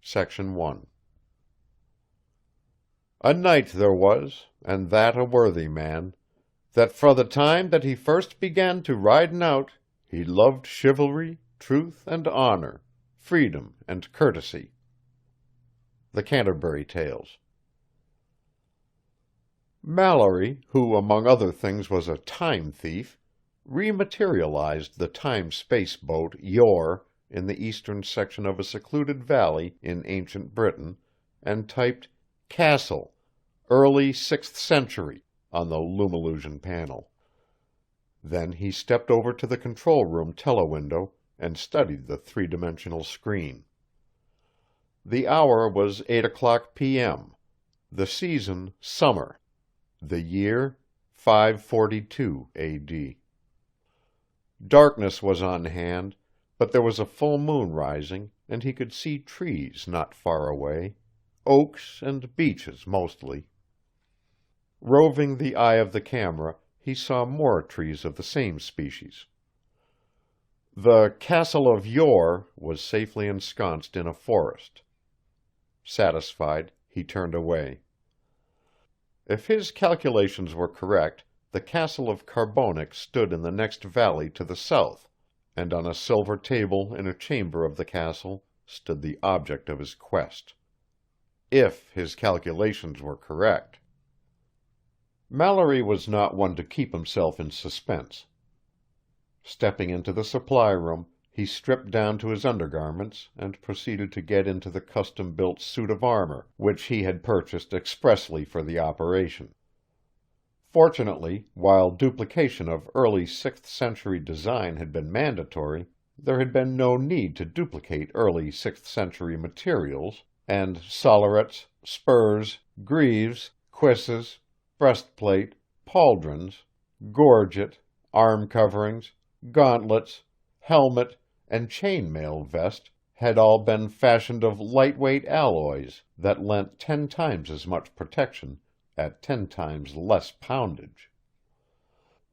Section 1. A knight there was, and that a worthy man, that fro the time that he first began to riden out, he loved chivalry, truth and honour, freedom and courtesy. The Canterbury Tales. Mallory, who among other things was a time thief, rematerialized the time-space boat Yore in the eastern section of a secluded valley in ancient Britain, and typed "Castle, early 6th century" on the lumillusion panel. Then he stepped over to the control room telewindow and studied the three-dimensional screen. The hour was 8:00 p.m. The season summer. The year 542 A.D. Darkness was on hand, but there was a full moon rising, and he could see trees not far away, oaks and beeches mostly. Roving the eye of the camera, he saw more trees of the same species. The Castle of Yore was safely ensconced in a forest. Satisfied, he turned away. If his calculations were correct, the castle of Carbonek stood in the next valley to the south, and on a silver table in a chamber of the castle stood the object of his quest. If his calculations were correct. Mallory was not one to keep himself in suspense. Stepping into the supply room, he stripped down to his undergarments and proceeded to get into the custom-built suit of armor which he had purchased expressly for the operation. Fortunately, while duplication of early 6th century design had been mandatory, there had been no need to duplicate early 6th century materials, and sollerets, spurs, greaves, cuisses, breastplate, pauldrons, gorget, arm coverings, gauntlets, helmet, and chain-mail vest had all been fashioned of light-weight alloys that lent 10 times as much protection at 10 times less poundage.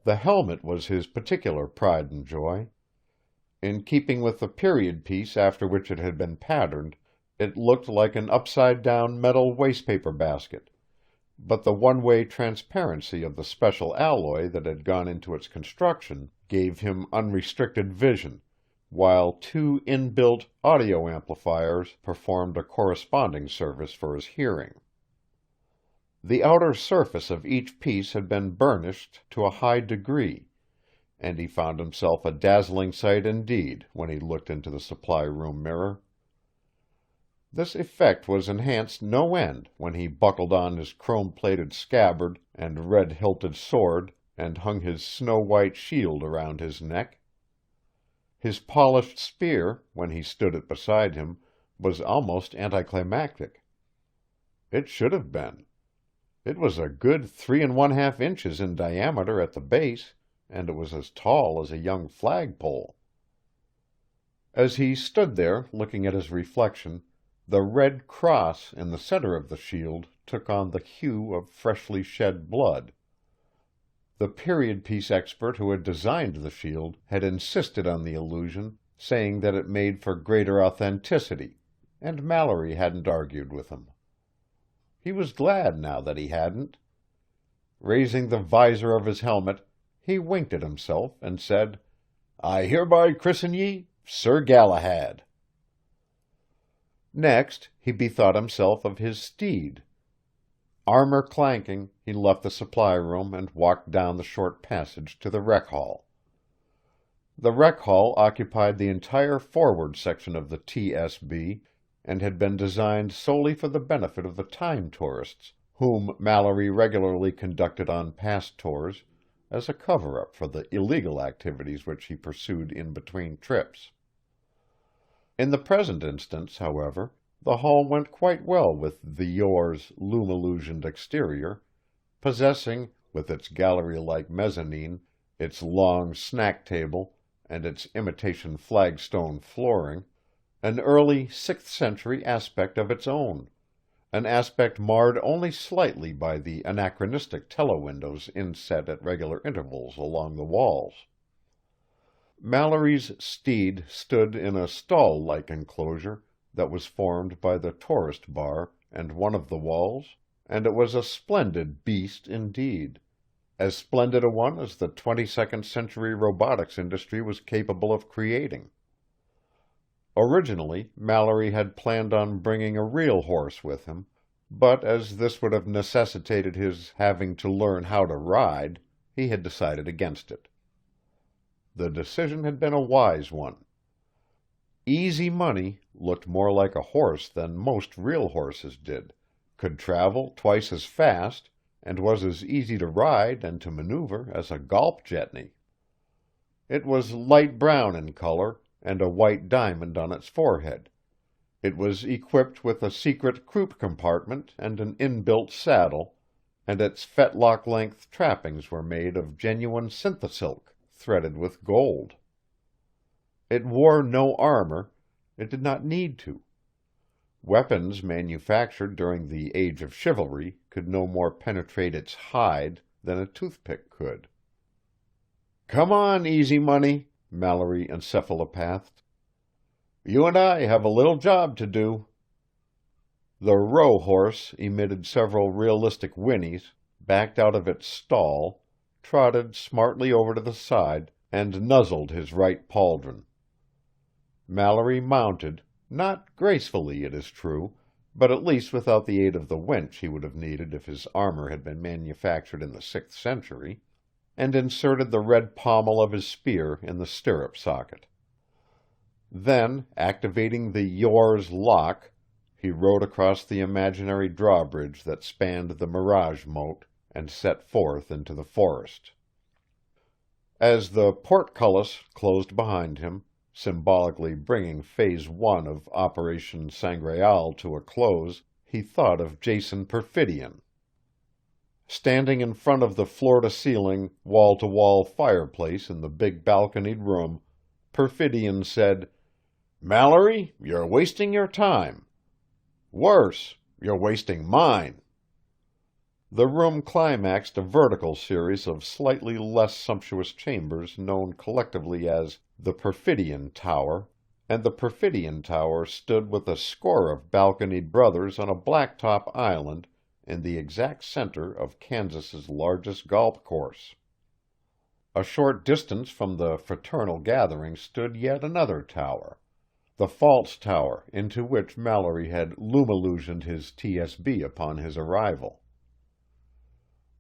The helmet was his particular pride and joy. In keeping with the period piece after which it had been patterned, it looked like an upside-down metal wastepaper basket, but the one-way transparency of the special alloy that had gone into its construction gave him unrestricted vision, while 2 inbuilt audio amplifiers performed a corresponding service for his hearing. The outer surface of each piece had been burnished to a high degree, and he found himself a dazzling sight indeed when he looked into the supply-room mirror. This effect was enhanced no end when he buckled on his chrome-plated scabbard and red-hilted sword and hung his snow-white shield around his neck. His polished spear, when he stood it beside him, was almost anticlimactic. It should have been. It was a good 3 1/2 inches in diameter at the base, and it was as tall as a young flagpole. As he stood there looking at his reflection, the red cross in the center of the shield took on the hue of freshly shed blood. The period piece expert who had designed the shield had insisted on the illusion, saying that it made for greater authenticity, and Mallory hadn't argued with him. He was glad now that he hadn't. Raising the visor of his helmet, he winked at himself and said, "I hereby christen ye Sir Galahad." Next, he bethought himself of his steed. Armor clanking, he left the supply room and walked down the short passage to the rec-hall. The rec-hall occupied the entire forward section of the TSB and had been designed solely for the benefit of the time tourists, whom Mallory regularly conducted on past tours as a cover-up for the illegal activities which he pursued in between trips. In the present instance, however, the hall went quite well with the Yore's lumillusioned exterior, possessing, with its gallery-like mezzanine, its long snack table, and its imitation flagstone flooring, an early 6th century aspect of its own, an aspect marred only slightly by the anachronistic telewindows inset at regular intervals along the walls. Mallory's steed stood in a stall-like enclosure that was formed by the tourist bar and one of the walls, and it was a splendid beast indeed, as splendid a one as the 22nd century robotics industry was capable of creating. Originally, Mallory had planned on bringing a real horse with him, but as this would have necessitated his having to learn how to ride, he had decided against it. The decision had been a wise one. Easy Money looked more like a horse than most real horses did, could travel twice as fast, and was as easy to ride and to maneuver as a golp jetney. It was light brown in color, and a white diamond on its forehead. It was equipped with a secret croup compartment and an inbuilt saddle, and its fetlock-length trappings were made of genuine synthisilk, threaded with gold. It wore no armor. It did not need to. Weapons manufactured during the Age of Chivalry could no more penetrate its hide than a toothpick could. "Come on, Easy Money," Mallory encephalopathed. "You and I have a little job to do." The rohorse emitted several realistic whinnies, backed out of its stall, trotted smartly over to the side, and nuzzled his right pauldron. Mallory mounted, not gracefully, it is true, but at least without the aid of the winch he would have needed if his armor had been manufactured in the 6th century, and inserted the red pommel of his spear in the stirrup socket. Then, activating the Yore's lock, he rode across the imaginary drawbridge that spanned the mirage moat and set forth into the forest. As the portcullis closed behind him, symbolically bringing Phase 1 of Operation Sangreal to a close, he thought of Jason Perfidion. Standing in front of the floor-to-ceiling, wall-to-wall fireplace in the big balconied room, Perfidion said, "Mallory, you're wasting your time. Worse, you're wasting mine." The room climaxed a vertical series of slightly less sumptuous chambers known collectively as the Perfidion Tower, and the Perfidion Tower stood with a score of balconied brothers on a blacktop island in the exact center of Kansas's largest golf course. A short distance from the fraternal gathering stood yet another tower, the false tower into which Mallory had lumillusioned his TSB upon his arrival.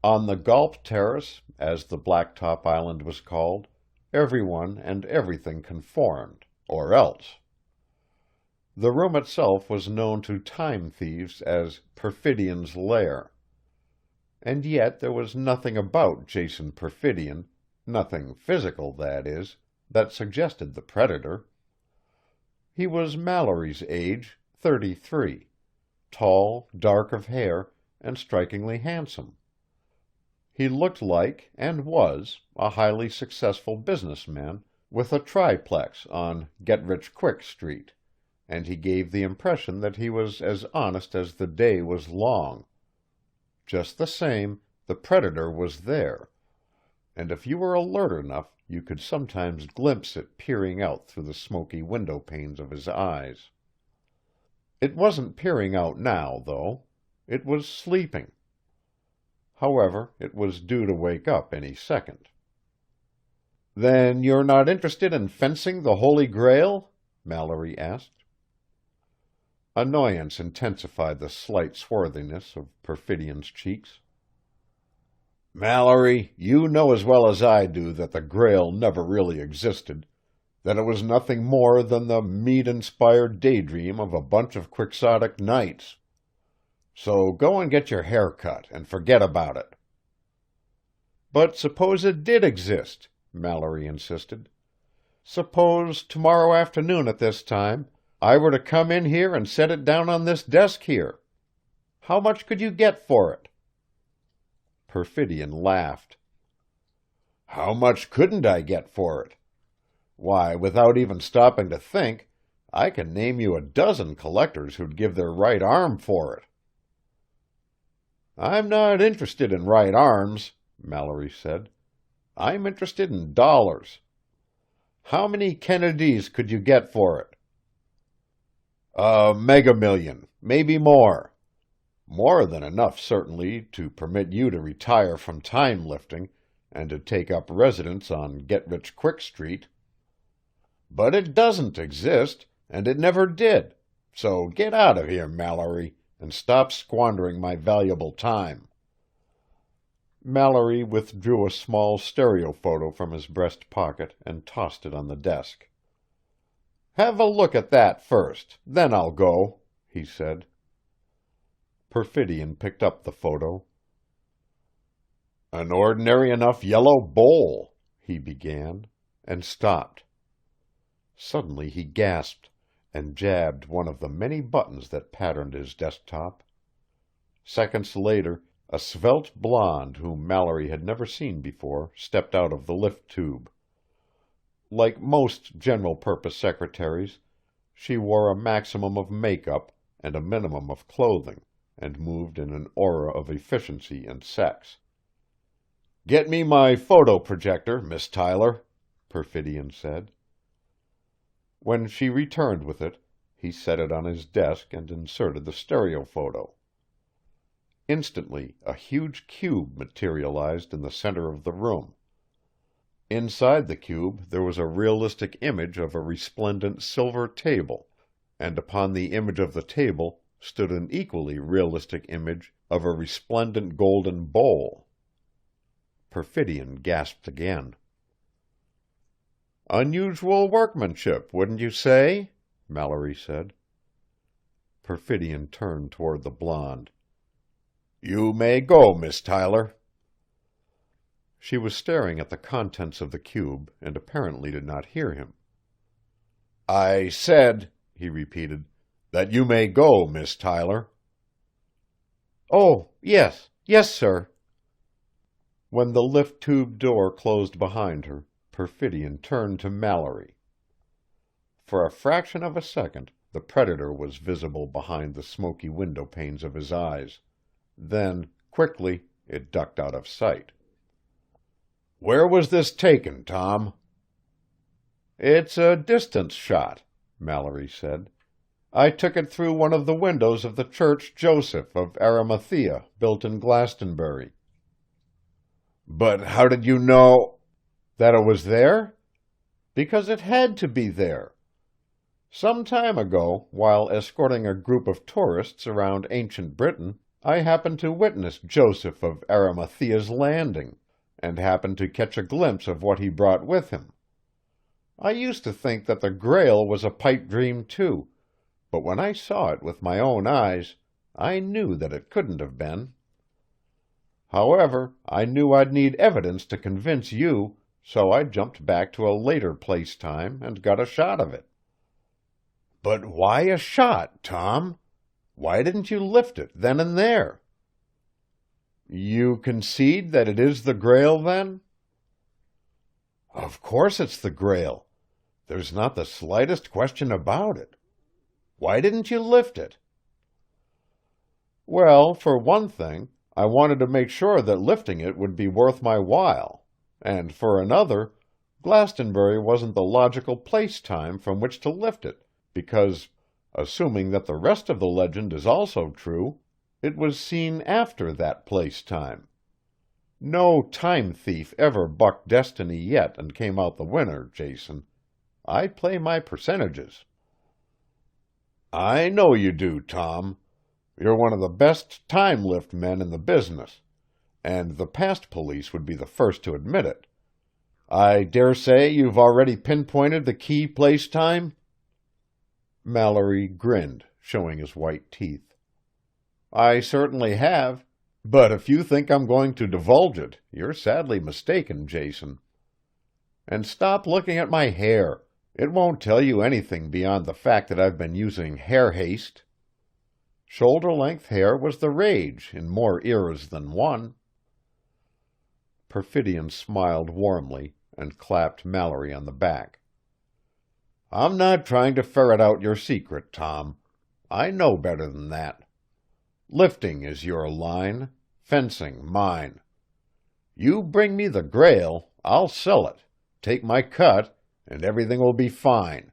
On the golf terrace, as the blacktop island was called, everyone and everything conformed, or else. The room itself was known to time thieves as Perfidion's Lair. And yet there was nothing about Jason Perfidion, nothing physical, that is, that suggested the predator. He was Mallory's age, 33, tall, dark of hair, and strikingly handsome. He looked like, and was, a highly successful businessman with a triplex on Get-Rich-Quick Street, and he gave the impression that he was as honest as the day was long. Just the same, the predator was there, and if you were alert enough, you could sometimes glimpse it peering out through the smoky window panes of his eyes. It wasn't peering out now, though. It was sleeping. However, it was due to wake up any second. "Then you're not interested in fencing the Holy Grail?" Mallory asked. Annoyance intensified the slight swarthiness of Perfidion's cheeks. "Mallory, you know as well as I do that the Grail never really existed, that it was nothing more than the mead-inspired daydream of a bunch of quixotic knights. So go and get your hair cut and forget about it." "But suppose it did exist," Mallory insisted. "Suppose tomorrow afternoon at this time I were to come in here and set it down on this desk here. How much could you get for it?" Perfidion laughed. "How much couldn't I get for it? Why, without even stopping to think, I can name you a dozen collectors who'd give their right arm for it." "I'm not interested in right arms," Mallory said. "I'm interested in dollars. How many Kennedys could you get for it?" $1 maybe more. More than enough, certainly, to permit you to retire from time lifting and to take up residence on Get-Rich-Quick Street. But it doesn't exist, and it never did. So get out of here, Mallory, and stop squandering my valuable time." Mallory withdrew a small stereo photo from his breast pocket and tossed it on the desk. "Have a look at that first, then I'll go," he said. Perfidion picked up the photo. "An ordinary enough yellow bowl," he began, and stopped. Suddenly he gasped and jabbed one of the many buttons that patterned his desktop. Seconds later, a svelte blonde whom Mallory had never seen before stepped out of the lift tube. Like most general-purpose secretaries, she wore a maximum of makeup and a minimum of clothing, and moved in an aura of efficiency and sex. "Get me my photo projector, Miss Tyler," Perfidion said. When she returned with it, he set it on his desk and inserted the stereo photo. Instantly, a huge cube materialized in the center of the room. Inside the cube there was a realistic image of a resplendent silver table, and upon the image of the table stood an equally realistic image of a resplendent golden bowl. Perfidion gasped again. "Unusual workmanship, wouldn't you say?" Mallory said. Perfidion turned toward the blonde. "You may go, Miss Tyler." She was staring at the contents of the cube and apparently did not hear him. "I said," he repeated, "that you may go, Miss Tyler." "Oh, yes, yes, sir." When the lift tube door closed behind her, Perfidion turned to Mallory. For a fraction of a second, the predator was visible behind the smoky window panes of his eyes. Then, quickly, it ducked out of sight. "Where was this taken, Tom?" "It's a distance shot," Mallory said. "I took it through one of the windows of the Church Joseph of Arimathea, built in Glastonbury." "But how did you know—" "That it was there? Because it had to be there. Some time ago, while escorting a group of tourists around ancient Britain, I happened to witness Joseph of Arimathea's landing, and happened to catch a glimpse of what he brought with him. I used to think that the Grail was a pipe dream too, but when I saw it with my own eyes, I knew that it couldn't have been. However, I knew I'd need evidence to convince you, so I jumped back to a later place-time and got a shot of it." "But why a shot, Tom? Why didn't you lift it then and there?" "You concede that it is the Grail, then?" "Of course it's the Grail. There's not the slightest question about it. Why didn't you lift it?" "Well, for one thing, I wanted to make sure that lifting it would be worth my while. And for another, Glastonbury wasn't the logical place-time from which to lift it, because, assuming that the rest of the legend is also true, it was seen after that place-time. No time thief ever bucked destiny yet and came out the winner, Jason. I play my percentages." "I know you do, Tom. You're one of the best time-lift men in the business, and the past police would be the first to admit it. I dare say you've already pinpointed the key place-time?" Mallory grinned, showing his white teeth. "I certainly have, but if you think I'm going to divulge it, you're sadly mistaken, Jason. And stop looking at my hair. It won't tell you anything beyond the fact that I've been using hair haste. Shoulder-length hair was the rage in more eras than one." Perfidion smiled warmly and clapped Mallory on the back. "I'm not trying to ferret out your secret, Tom. I know better than that. Lifting is your line, fencing mine. You bring me the Grail, I'll sell it, take my cut, and everything will be fine.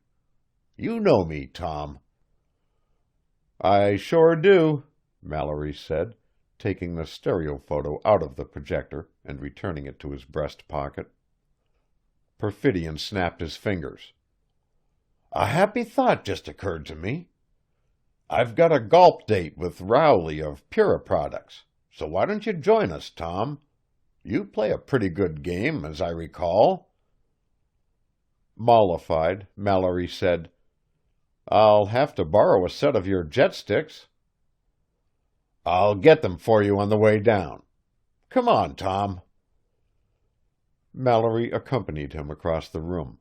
You know me, Tom." "I sure do," Mallory said, taking the stereophoto out of the projector and returning it to his breast pocket. Perfidion snapped his fingers. "A happy thought just occurred to me. I've got a golp date with Rowley of Pura Products, so why don't you join us, Tom? You play a pretty good game, as I recall." Mollified, Mallory said, "I'll have to borrow a set of your jet sticks." "I'll get them for you on the way down. Come on, Tom." Mallory accompanied him across the room.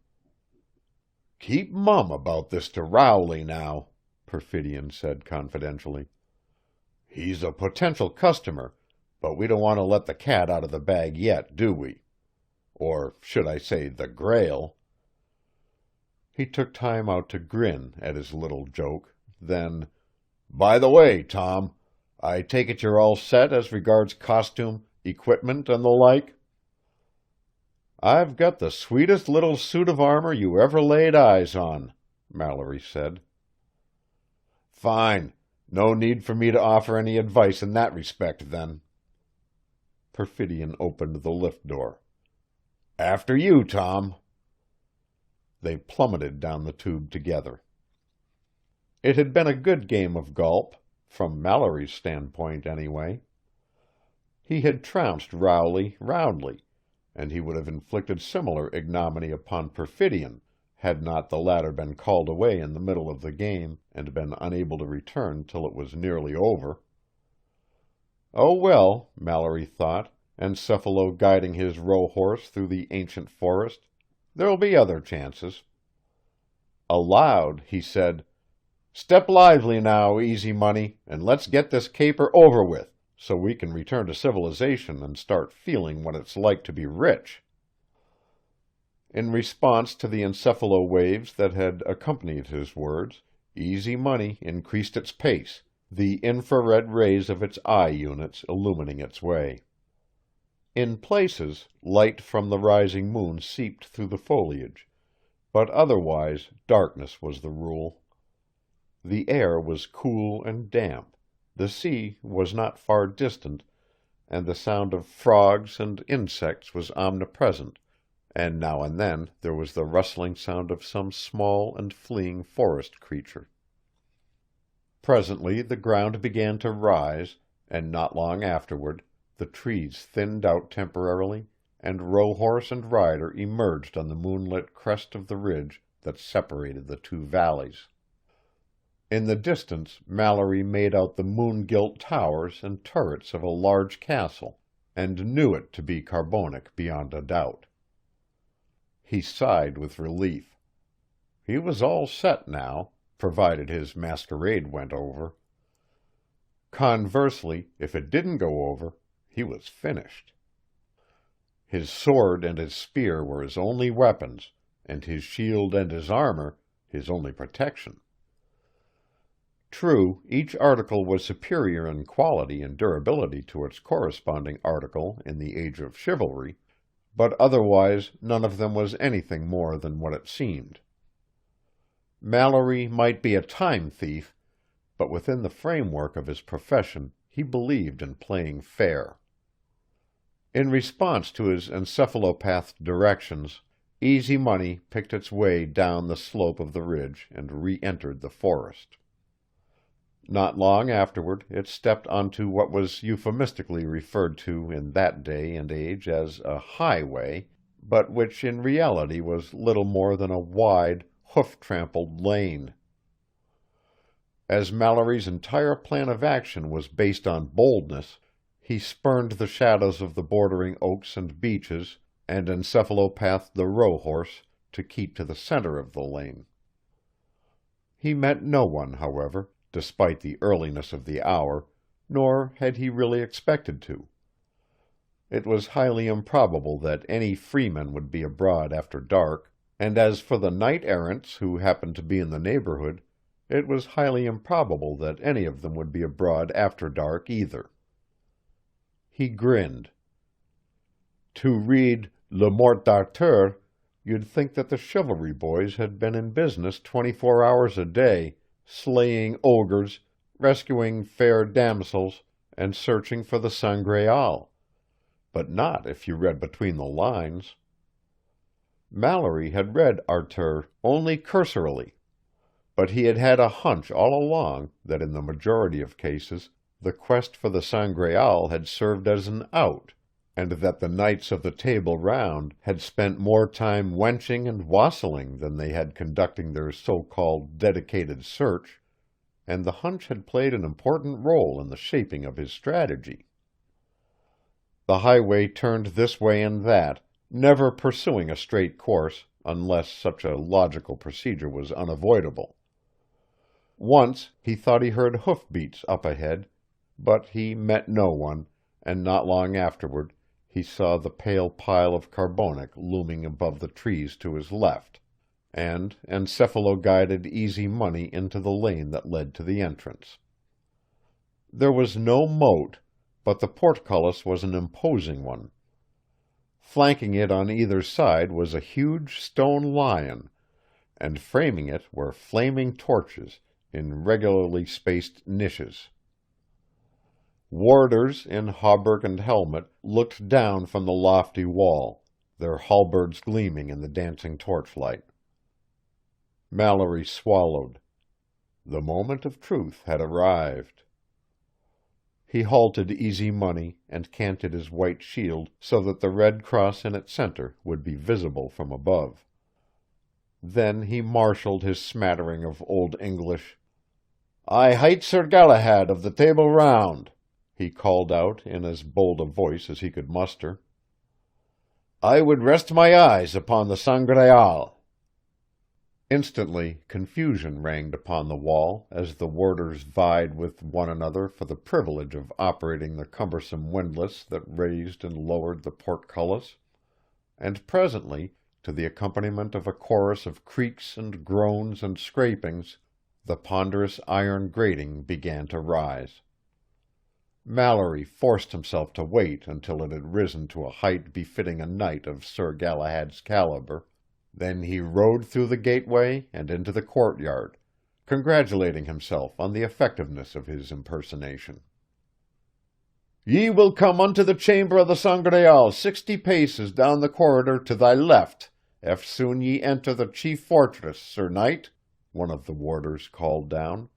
"Keep mum about this to Rowley now," Perfidion said confidentially. "He's a potential customer, but we don't want to let the cat out of the bag yet, do we? Or should I say the Grail?" He took time out to grin at his little joke, then, "By the way, Tom, I take it you're all set as regards costume, equipment, and the like?" "I've got the sweetest little suit of armor you ever laid eyes on," Mallory said. "Fine. No need for me to offer any advice in that respect, then." Perfidion opened the lift door. "After you, Tom." They plummeted down the tube together. It had been a good game of golp, from Mallory's standpoint anyway. He had trounced Rowley roundly, and he would have inflicted similar ignominy upon Perfidion, had not the latter been called away in the middle of the game and been unable to return till it was nearly over. Oh well, Mallory thought, Encephalo guiding his rohorse through the ancient forest, there'll be other chances. Aloud, he said, "Step lively now, Easy Money, and let's get this caper over with, so we can return to civilization and start feeling what it's like to be rich." In response to the encephalo waves that had accompanied his words, Easy Money increased its pace, the infrared rays of its eye units illumining its way. In places, light from the rising moon seeped through the foliage, but otherwise darkness was the rule. The air was cool and damp, the sea was not far distant, and the sound of frogs and insects was omnipresent, and now and then there was the rustling sound of some small and fleeing forest creature. Presently the ground began to rise, and not long afterward the trees thinned out temporarily, and rohorse and rider emerged on the moonlit crest of the ridge that separated the two valleys. In the distance Mallory made out the moon-gilt towers and turrets of a large castle, and knew it to be carbonic beyond a doubt. He sighed with relief. He was all set now, provided his masquerade went over. Conversely, if it didn't go over, he was finished. His sword and his spear were his only weapons, and his shield and his armor his only protection. True, each article was superior in quality and durability to its corresponding article in the age of chivalry, but otherwise none of them was anything more than what it seemed. Mallory might be a time thief, but within the framework of his profession he believed in playing fair. In response to his encephalopathed directions, Easy Money picked its way down the slope of the ridge and re-entered the forest. Not long afterward it stepped onto what was euphemistically referred to in that day and age as a highway, but which in reality was little more than a wide, hoof-trampled lane. As Mallory's entire plan of action was based on boldness, he spurned the shadows of the bordering oaks and beeches and encephalopathed the rohorse to keep to the center of the lane. He met no one, however, despite the earliness of the hour, nor had he really expected to. It was highly improbable that any freemen would be abroad after dark, and as for the knight-errants who happened to be in the neighborhood, it was highly improbable that any of them would be abroad after dark either. He grinned. To read Le Mort d'Arthur, you'd think that the chivalry boys had been in business 24 hours a day, slaying ogres, rescuing fair damsels, and searching for the Sangreal, but not if you read between the lines. Mallory had read Arthur only cursorily, but he had had a hunch all along that in the majority of cases the quest for the Sangreal had served as an out, and that the knights of the Table Round had spent more time wenching and wassailing than they had conducting their so-called dedicated search, and the hunch had played an important role in the shaping of his strategy. The highway turned this way and that, never pursuing a straight course unless such a logical procedure was unavoidable. Once he thought he heard hoof-beats up ahead, but he met no one, and not long afterward he saw the pale pile of carbonic looming above the trees to his left, and encephalo-guided Easy Money into the lane that led to the entrance. There was no moat, but the portcullis was an imposing one. Flanking it on either side was a huge stone lion, and framing it were flaming torches in regularly spaced niches. Warders in hauberk and helmet looked down from the lofty wall, their halberds gleaming in the dancing torchlight. Mallory swallowed. The moment of truth had arrived. He halted Easy Money and canted his white shield so that the red cross in its center would be visible from above. Then he marshalled his smattering of Old English. "I hight Sir Galahad of the Table Round," he called out in as bold a voice as he could muster. "I would rest my eyes upon the Sangreal." Instantly confusion reigned upon the wall as the warders vied with one another for the privilege of operating the cumbersome windlass that raised and lowered the portcullis, and presently, to the accompaniment of a chorus of creaks and groans and scrapings, the ponderous iron grating began to rise. Mallory forced himself to wait until it had risen to a height befitting a knight of Sir Galahad's caliber. Then he rode through the gateway and into the courtyard, congratulating himself on the effectiveness of his impersonation. "Ye will come unto the chamber of the Sangreal 60 paces down the corridor to thy left, eftsoon ye enter the chief fortress, Sir Knight," one of the warders called down.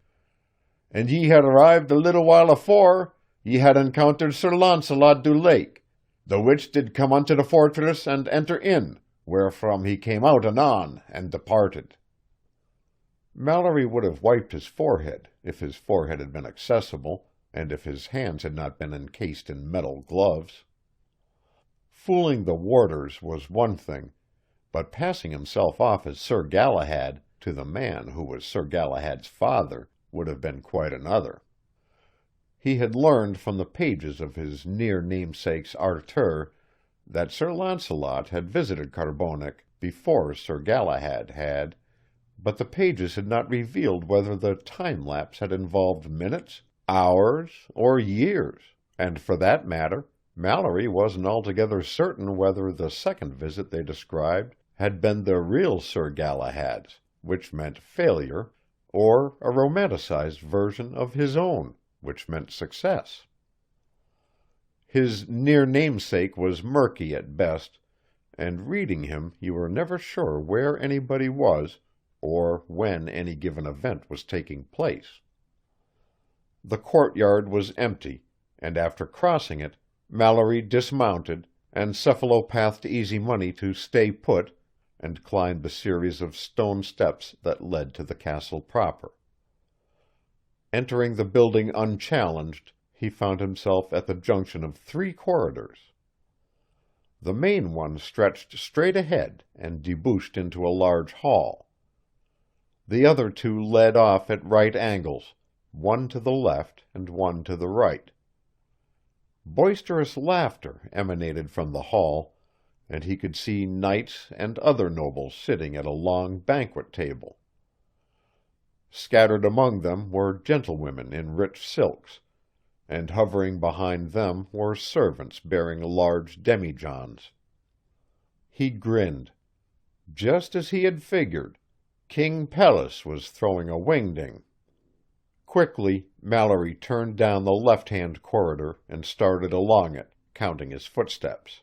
"And ye had arrived a little while afore, ye had encountered Sir Launcelot du Lake, the which did come unto the fortress and enter in, wherefrom he came out anon and departed." Mallory would have wiped his forehead, if his forehead had been accessible, and if his hands had not been encased in metal gloves. Fooling the warders was one thing, but passing himself off as Sir Galahad to the man who was Sir Galahad's father would have been quite another. He had learned from the pages of his near namesake's Arthur that Sir Launcelot had visited Carbonic before Sir Galahad had, but the pages had not revealed whether the time-lapse had involved minutes, hours, or years, and for that matter, Mallory wasn't altogether certain whether the second visit they described had been the real Sir Galahad's, which meant failure, or a romanticized version of his own, which meant success. His near namesake was murky at best, and reading him you were never sure where anybody was or when any given event was taking place. The courtyard was empty, and after crossing it, Mallory dismounted, and cephalopathed Easy Money to stay put, and climbed the series of stone steps that led to the castle proper. Entering the building unchallenged, he found himself at the junction of 3 corridors. The main one stretched straight ahead and debouched into a large hall. The other 2 led off at right angles, one to the left and one to the right. Boisterous laughter emanated from the hall, and he could see knights and other nobles sitting at a long banquet table. Scattered among them were gentlewomen in rich silks, and hovering behind them were servants bearing large demijohns. He grinned. Just as he had figured, King Pelles was throwing a wingding. Quickly, Mallory turned down the left-hand corridor and started along it, counting his footsteps.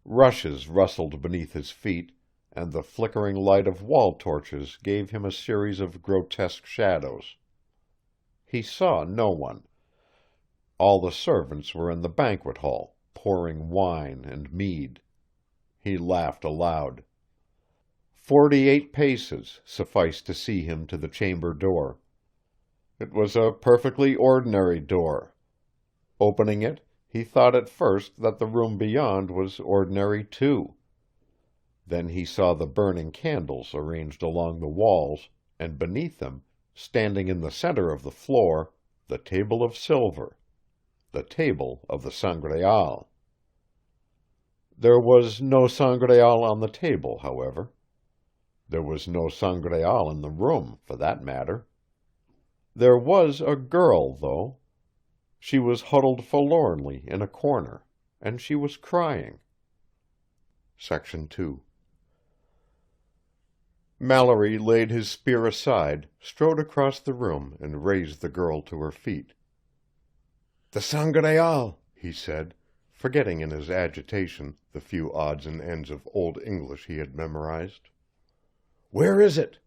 Rushes rustled beneath his feet, and the flickering light of wall torches gave him a series of grotesque shadows. He saw no one. All the servants were in the banquet hall, pouring wine and mead. He laughed aloud. 48 paces sufficed to see him to the chamber door. It was a perfectly ordinary door. Opening it, he thought at first that the room beyond was ordinary too. Then he saw the burning candles arranged along the walls, and beneath them, standing in the center of the floor, the table of silver, the table of the Sangreal. There was no Sangreal on the table, however. There was no Sangreal in the room, for that matter. There was a girl, though. She was huddled forlornly in a corner, and she was crying. Section 2. Mallory laid his spear aside, strode across the room, and raised the girl to her feet. "The Sangreal," he said, forgetting in his agitation the few odds and ends of Old English he had memorized. "Where is it?"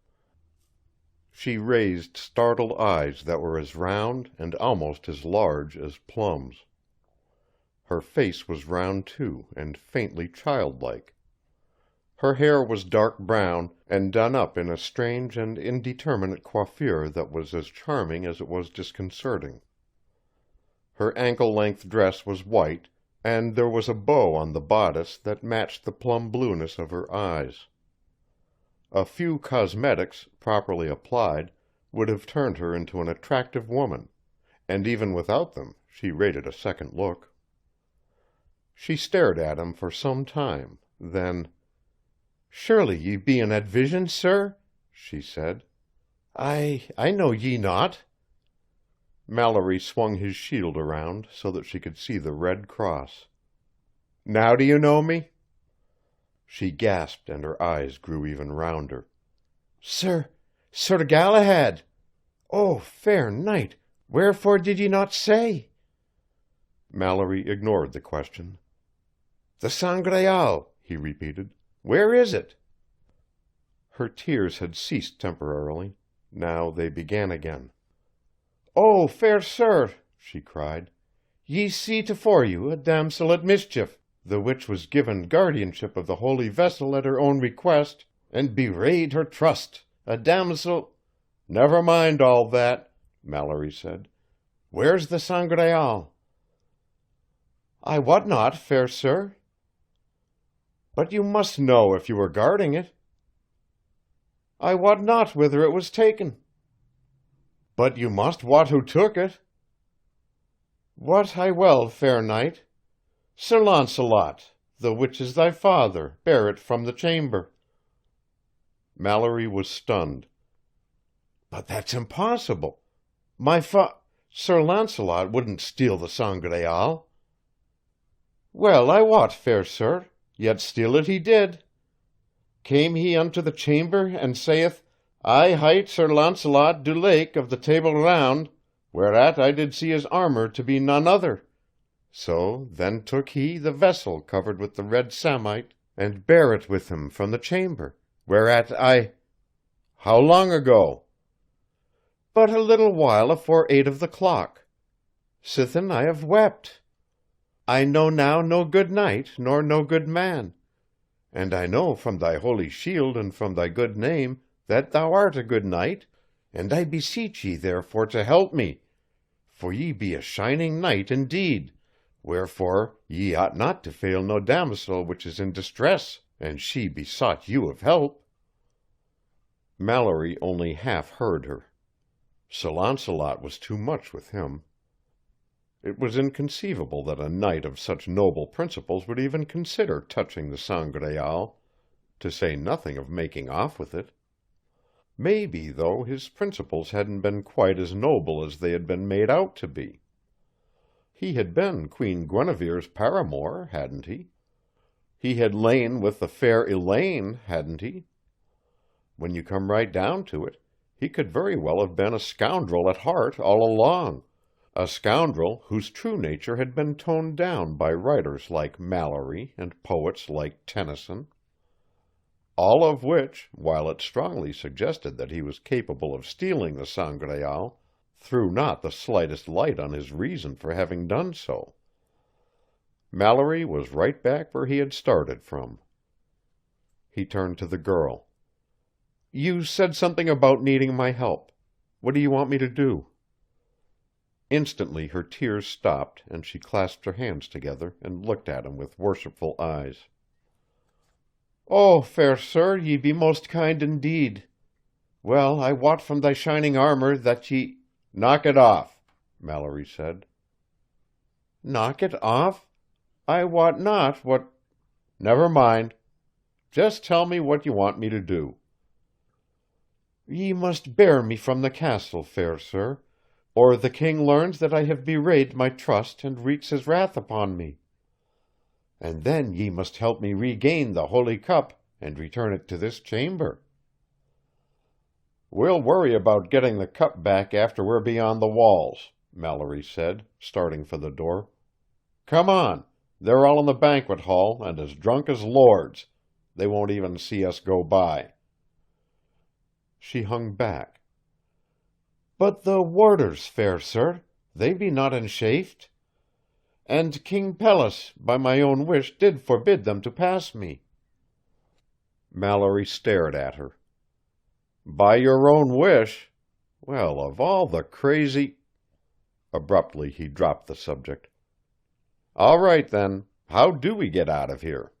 She raised startled eyes that were as round and almost as large as plums. Her face was round too, and faintly childlike. Her hair was dark brown, and done up in a strange and indeterminate coiffure that was as charming as it was disconcerting. Her ankle-length dress was white, and there was a bow on the bodice that matched the plum blueness of her eyes. A few cosmetics, properly applied, would have turned her into an attractive woman, and even without them she rated a second look. She stared at him for some time, then, "Surely ye be an advision, sir?" she said. I know ye not." Mallory swung his shield around so that she could see the red cross. "Now do you know me?" She gasped, and her eyes grew even rounder. Sir Galahad! Oh, fair knight, wherefore did ye not say?" Mallory ignored the question. "The Sangreal," he repeated. "Where is it?" Her tears had ceased temporarily. Now they began again. "Oh, fair sir," she cried, "ye see tofore you a damsel at mischief, the which was given guardianship of the holy vessel at her own request, and bewrayed her trust, a damsel—" "Never mind all that," Mallory said. "Where's the Sangreal?" "I wot not, fair sir." "But you must know if you were guarding it." "I wot not whither it was taken." "But you must wot who took it." "Wot I well, fair knight. Sir Launcelot, the which is thy father, bare it from the chamber." Mallory was stunned. "But that's impossible. Sir Launcelot wouldn't steal the Sangreal." "Well I wot, fair sir, yet steal it he did. Came he unto the chamber, and saith, I hight Sir Launcelot du Lake of the Table Round, whereat I did see his armour to be none other. So then took he the vessel covered with the red samite, and bare it with him from the chamber, whereat I—" "How long ago?" "But a little while afore 8 of the clock. Sithen I have wept. I know now no good knight, nor no good man. And I know from thy holy shield and from thy good name that thou art a good knight, and I beseech ye therefore to help me, for ye be a shining knight indeed, wherefore ye ought not to fail no damosel which is in distress, and she besought you of help." Mallory only half heard her. Sir Launcelot was too much with him. It was inconceivable that a knight of such noble principles would even consider touching the Sangreal, to say nothing of making off with it. Maybe, though, his principles hadn't been quite as noble as they had been made out to be. He had been Queen Guinevere's paramour, hadn't he? He had lain with the fair Elaine, hadn't he? When you come right down to it, He could very well have been a scoundrel at heart all along, a scoundrel whose true nature had been toned down by writers like Malory and poets like Tennyson. All of which, while it strongly suggested that he was capable of stealing the Sangreal, threw not the slightest light on his reason for having done so. Malory was right back where he had started from. He turned to the girl. "You said something about needing my help. What do you want me to do?" Instantly her tears stopped, and she clasped her hands together and looked at him with worshipful eyes. "Oh, fair sir, ye be most kind indeed. Well, I wot from thy shining armor that ye—" "Knock it off," Malory said. "Knock it off? I wot not what—" "Never mind. Just tell me what you want me to do." "Ye must bear me from the castle, fair sir, or the king learns that I have bewrayed my trust and wreaks his wrath upon me. And then ye must help me regain the holy cup and return it to this chamber." "We'll worry about getting the cup back after we're beyond the walls," Malory said, starting for the door. "Come on. They're all in the banquet hall and as drunk as lords. They won't even see us go by." She hung back. "But the warders, fair sir, they be not enchafed. And King Pelles, by my own wish, did forbid them to pass me." Malory stared at her. "By your own wish? Well, of all the crazy—" Abruptly he dropped the subject. "All right, then. How do we get out of here?"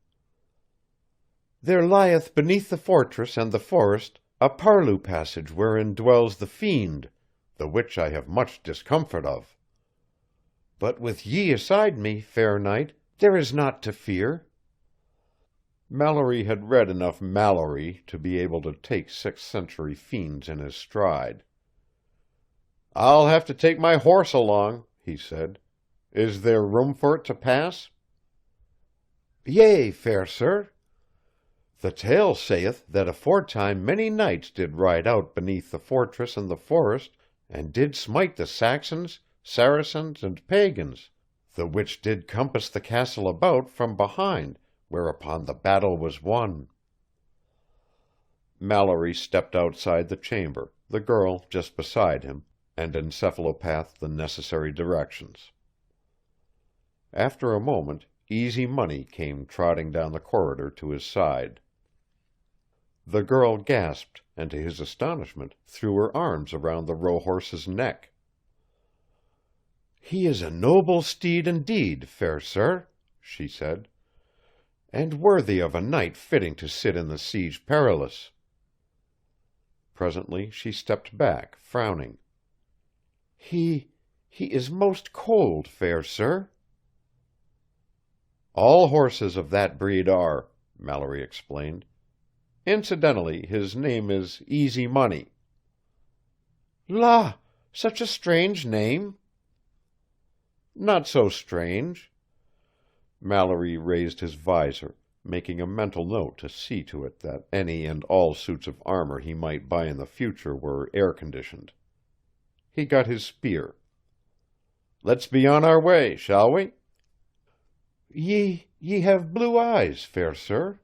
"There lieth beneath the fortress and the forest a parlous passage wherein dwells the fiend, the which I have much discomfort of. But with ye aside me, fair knight, there is naught to fear." Malory had read enough Malory to be able to take 6th century fiends in his stride. "I'll have to take my horse along," he said. "Is there room for it to pass?" "Yea, fair sir. The tale saith that aforetime many knights did ride out beneath the fortress and the forest, and did smite the Saxons, Saracens, and pagans, the which did compass the castle about from behind, whereupon the battle was won." Malory stepped outside the chamber, the girl just beside him, and encephalopathed the necessary directions. After a moment, Easy Money came trotting down the corridor to his side. The girl gasped, and to his astonishment threw her arms around the rohorse's neck. "He is a noble steed indeed, fair sir," she said, "and worthy of a knight fitting to sit in the Siege Perilous." Presently she stepped back, frowning. He is most cold, fair sir." "All horses of that breed are," Malory explained. "Incidentally, his name is Easy Money." "La! Such a strange name." "Not so strange." Malory raised his visor, making a mental note to see to it that any and all suits of armor he might buy in the future were air-conditioned. He got his spear. "Let's be on our way, shall we?" Ye have blue eyes, fair sir."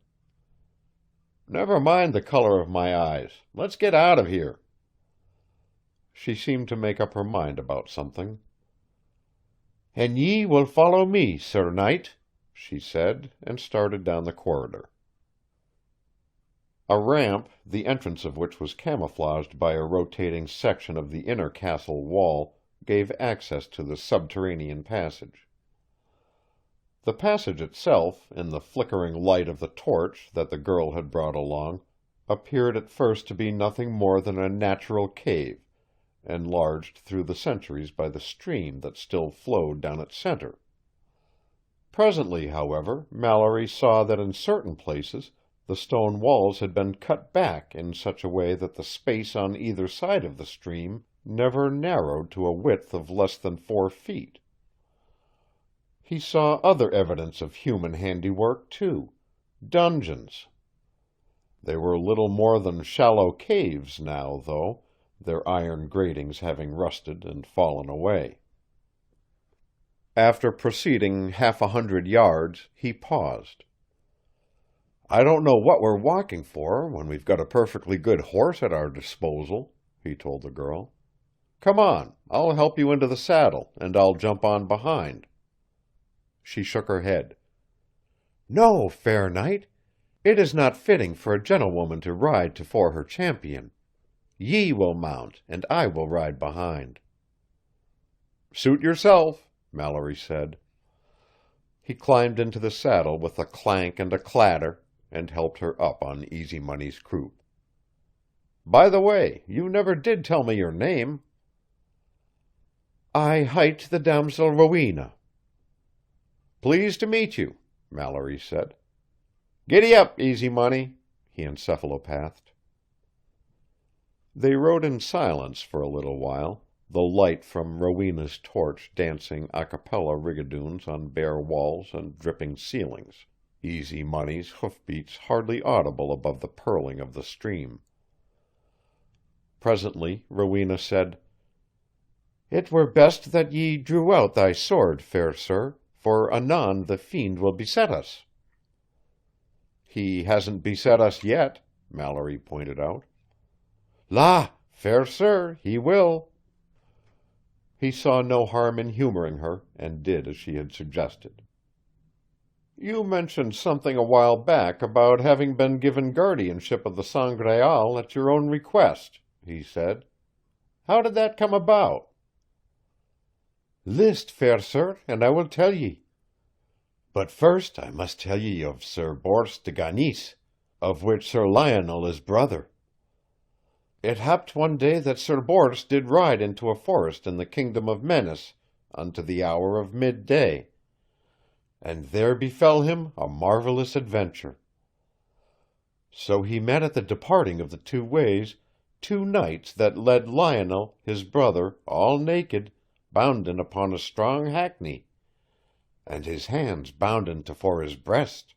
"Never mind the color of my eyes. Let's get out of here." She seemed to make up her mind about something. "And ye will follow me, Sir Knight," she said, and started down the corridor. A ramp, the entrance of which was camouflaged by a rotating section of the inner castle wall, gave access to the subterranean passage. The passage itself, in the flickering light of the torch that the girl had brought along, appeared at first to be nothing more than a natural cave, enlarged through the centuries by the stream that still flowed down its center. Presently, however, Malory saw that in certain places the stone walls had been cut back in such a way that the space on either side of the stream never narrowed to a width of less than 4 feet. He saw other evidence of human handiwork, too, dungeons. They were little more than shallow caves now, though, their iron gratings having rusted and fallen away. After proceeding 100 yards, he paused. "I don't know what we're walking for when we've got a perfectly good horse at our disposal," he told the girl. "Come on, I'll help you into the saddle, and I'll jump on behind." She shook her head. "No, fair knight. It is not fitting for a gentlewoman to ride tofore her champion. Ye will mount, and I will ride behind." "Suit yourself," Mallory said. He climbed into the saddle with a clank and a clatter, and helped her up on Easy Money's croup. "By the way, you never did tell me your name." "I hight the damsel Rowena." "Pleased to meet you," Mallory said. "Giddy up, Easy Money," he encephalopathed. They rode in silence for a little while, the light from Rowena's torch dancing a cappella rigadoons on bare walls and dripping ceilings, Easy Money's hoofbeats hardly audible above the purling of the stream. Presently Rowena said, "It were best that ye drew out thy sword, fair sir, for anon the fiend will beset us." "He hasn't beset us yet," Mallory pointed out. "La, fair sir, he will." He saw no harm in humoring her, and did as she had suggested. "You mentioned something a while back about having been given guardianship of the Sangreal at your own request," he said. "How did that come about?" "List, fair sir, and I will tell ye. But first I must tell ye of Sir Bors de Ganis, of which Sir Lionel is brother. It happed one day that Sir Bors did ride into a forest in the kingdom of Menis unto the hour of midday, and there befell him a marvellous adventure. So he met at the departing of the two ways 2 knights that led Lionel, his brother, all naked, bounden upon a strong hackney, and his hands bounden tofore his breast.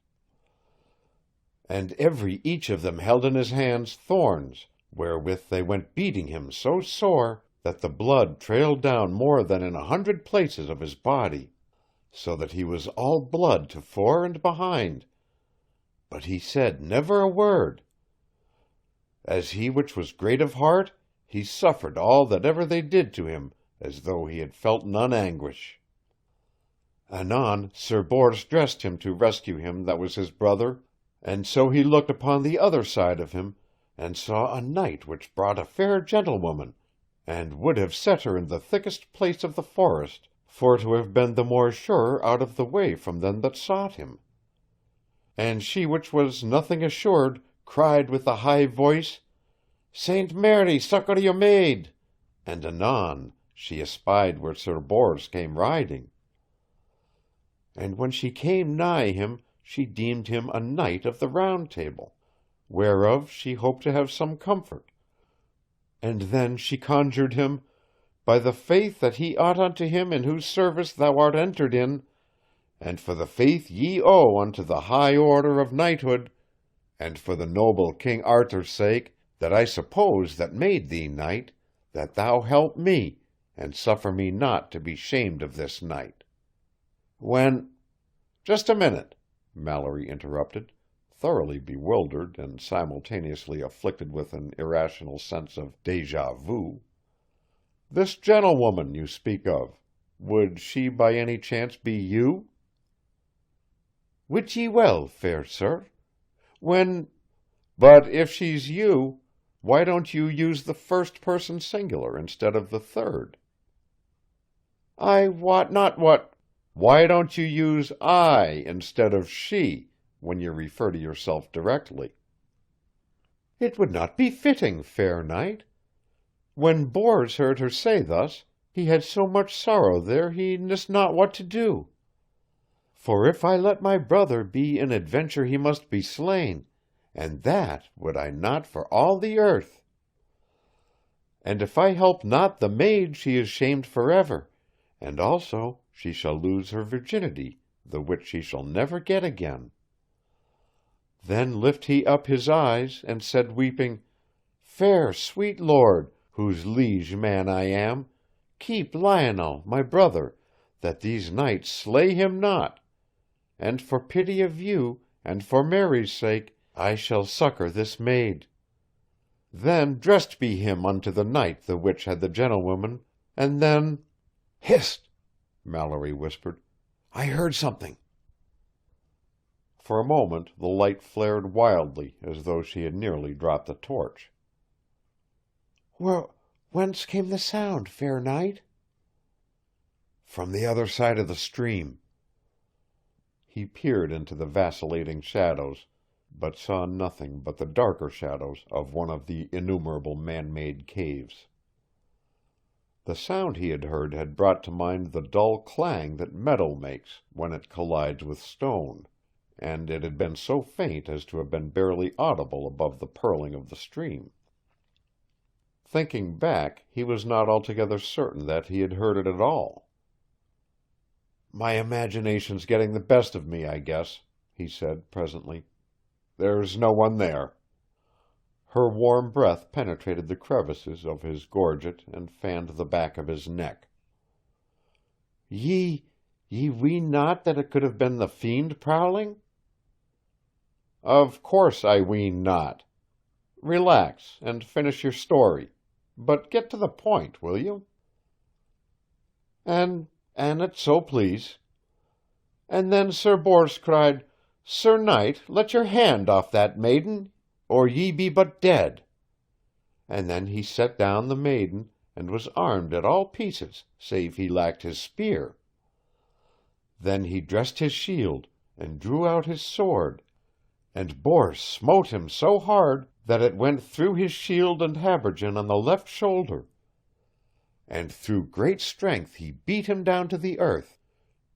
And every each of them held in his hands thorns, wherewith they went beating him so sore that the blood trailed down more than in 100 places of his body, so that he was all blood tofore and behind, but he said never a word. As he which was great of heart, he suffered all that ever they did to him, as though he had felt none anguish. Anon Sir Bors dressed him to rescue him that was his brother, and so he looked upon the other side of him, and saw a knight which brought a fair gentlewoman, and would have set her in the thickest place of the forest, for to have been the more sure out of the way from them that sought him. And she which was nothing assured cried with a high voice, Saint Mary, succour your maid, and anon she espied where Sir Bors came riding. And when she came nigh him, she deemed him a knight of the Round Table, whereof she hoped to have some comfort. And then she conjured him, by the faith that he ought unto him in whose service thou art entered in, and for the faith ye owe unto the high order of knighthood, and for the noble King Arthur's sake, that I suppose that made thee knight, that thou help me, and suffer me not to be shamed of this knight. When—" "Just a minute," Mallory interrupted, thoroughly bewildered and simultaneously afflicted with an irrational sense of déjà vu. "This gentlewoman you speak of, would she by any chance be you?" "Wit ye well, fair sir. When—" "But if she's you, why don't you use the first person singular instead of the third?" "I wot not what—" "Why don't you use I instead of she when you refer to yourself directly?" "It would not be fitting, fair knight. When Bors heard her say thus, he had so much sorrow there he nist not what to do. For if I let my brother be in adventure he must be slain, and that would I not for all the earth. And if I help not the maid she is shamed forever, and also she shall lose her virginity, the which she shall never get again. Then lift he up his eyes, and said weeping, Fair sweet lord, whose liege man I am, keep Lionel, my brother, that these knights slay him not, and for pity of you, and for Mary's sake, I shall succour this maid. Then dressed be him unto the knight the which had the gentlewoman, and then—" "Hist!" Mallory whispered. "I heard something." For a moment the light flared wildly, as though she had nearly dropped the torch. "Whence came the sound, fair knight?" "From the other side of the stream." He peered into the vacillating shadows, but saw nothing but the darker shadows of one of the innumerable man-made caves. The sound he had brought to mind the dull clang that metal makes when it collides with stone, and it had been so faint as to have been barely audible above the purling of the stream. Thinking back, he was not altogether certain that he had heard it at all. "My imagination's getting the best of me, I guess," he said presently. "There's no one there." Her warm breath penetrated the crevices of his gorget and fanned the back of his neck. Ye ween not that it could have been the fiend prowling?" "Of course I ween not. Relax, and finish your story. But get to the point, will you?" "An it so please. And then Sir Bors cried, 'Sir Knight, let your hand off that maiden, or ye be but dead.' And then he set down the maiden, and was armed at all pieces, save he lacked his spear. Then he dressed his shield, and drew out his sword, and Bors smote him so hard that it went through his shield and habergeon on the left shoulder. And through great strength he beat him down to the earth,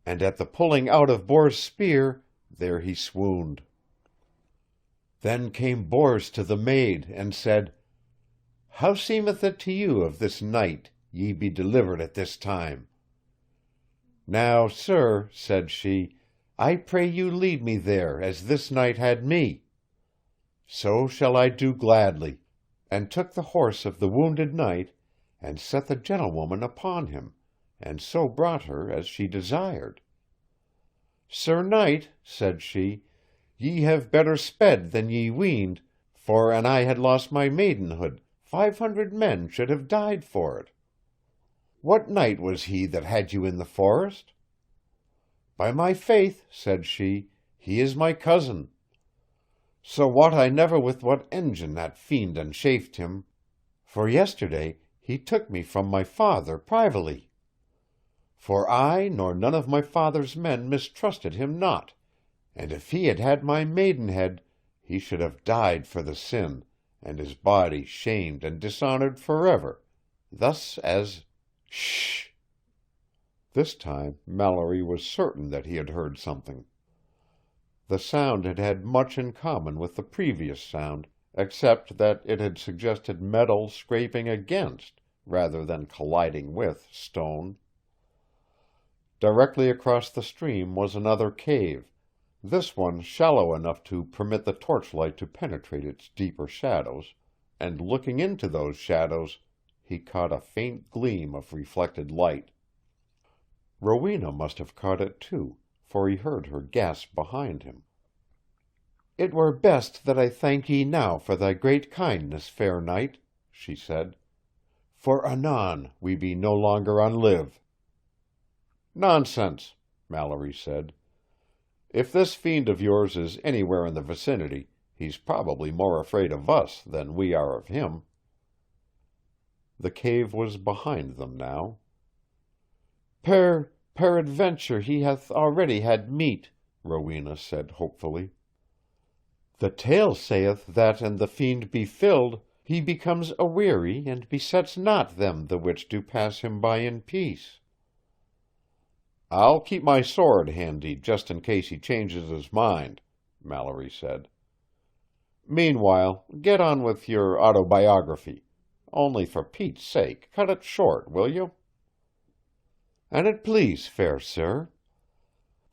and at the pulling out of Bors' spear, there he swooned. Then came Bors to the maid, and said, 'How seemeth it to you of this night ye be delivered at this time?' 'Now, sir,' said she, 'I pray you lead me there as this knight had me.' 'So shall I do gladly,' and took the horse of the wounded knight, and set the gentlewoman upon him, and so brought her as she desired. 'Sir Knight,' said she, 'ye have better sped than ye weened, for an I had lost my maidenhood, 500 men should have died for it. What knight was he that had you in the forest?' 'By my faith,' said she, 'he is my cousin. So wot I never with what engine that fiend enchafed him, for yesterday he took me from my father privily. For I nor none of my father's men mistrusted him not, and if he had had my maidenhead, he should have died for the sin, and his body shamed and dishonored forever, thus as—' Shh!" This time Mallory was certain that he had heard something. The sound had had much in common with the previous sound, except that it had suggested metal scraping against, rather than colliding with, stone. Directly across the stream was another cave, this one shallow enough to permit the torchlight to penetrate its deeper shadows, and looking into those shadows he caught a faint gleam of reflected light. Rowena must have caught it too, for he heard her gasp behind him. "It were best that I thank ye now for thy great kindness, fair knight," she said. "For anon we be no longer on live." "Nonsense," Mallory said. "If this fiend of yours is anywhere in the vicinity, he's probably more afraid of us than we are of him." The cave was behind them now. Peradventure he hath already had meat," Rowena said hopefully. "The tale saith that an the fiend be filled, he becomes aweary and besets not them the which do pass him by in peace." "I'll keep my sword handy just in case he changes his mind," Mallory said. "Meanwhile, get on with your autobiography. Only for Pete's sake, cut it short, will you?" "An it please, fair sir.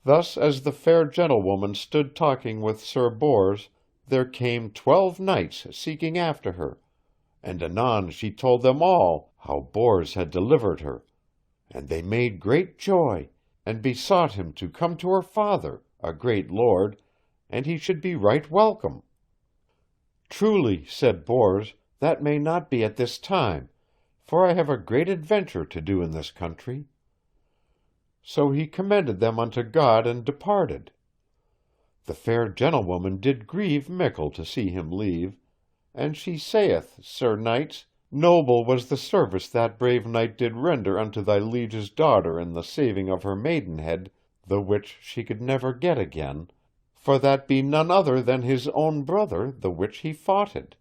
Thus as the fair gentlewoman stood talking with Sir Bors, there came 12 knights seeking after her, And anon she told them all how Bors had delivered her, and they made great joy, and besought him to come to her father, a great lord, and he should be right welcome. Truly, said Bors, that may not be at this time, for I have a great adventure to do in this country. So he commended them unto God and departed. The fair gentlewoman did grieve mickle to see him leave, and she saith, Sir Knights, noble was the service that brave knight did render unto thy liege's daughter in the saving of her maidenhead, the which she could never get again, for that be none other than his own brother, the which he faughted.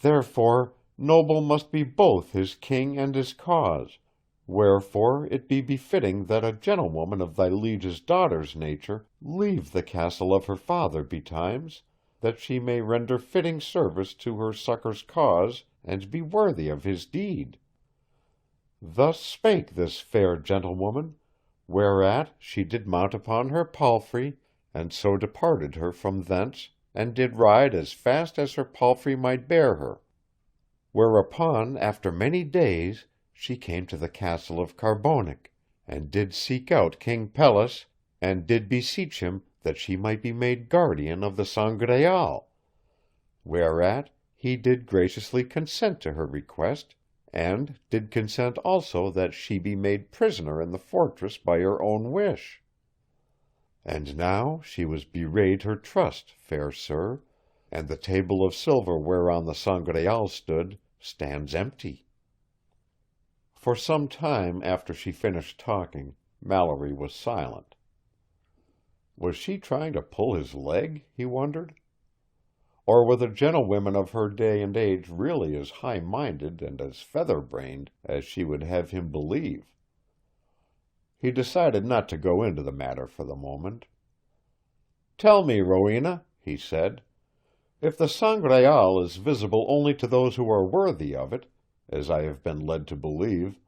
Therefore noble must be both his king and his cause, wherefore it be befitting that a gentlewoman of thy liege's daughter's nature leave the castle of her father betimes, that she may render fitting service to her succor's cause, and be worthy of his deed. Thus spake this fair gentlewoman, whereat she did mount upon her palfrey, and so departed her from thence, and did ride as fast as her palfrey might bear her. Whereupon, after many days, she came to the castle of Carbonek, and did seek out King Pelles, and did beseech him that she might be made guardian of the Sangreal, whereat he did graciously consent to her request, and did consent also that she be made prisoner in the fortress by her own wish. And now she was bewrayed her trust, fair sir, and the table of silver whereon the Sangreal stood stands empty. For some time after she finished talking, Mallory was silent. Was she trying to pull his leg, he wondered? Or were the gentlewomen of her day and age really as high-minded and as feather-brained as she would have him believe? He decided not to go into the matter for the moment. "Tell me, Rowena," he said, "if the Sangreal is visible only to those who are worthy of it, as I have been led to believe,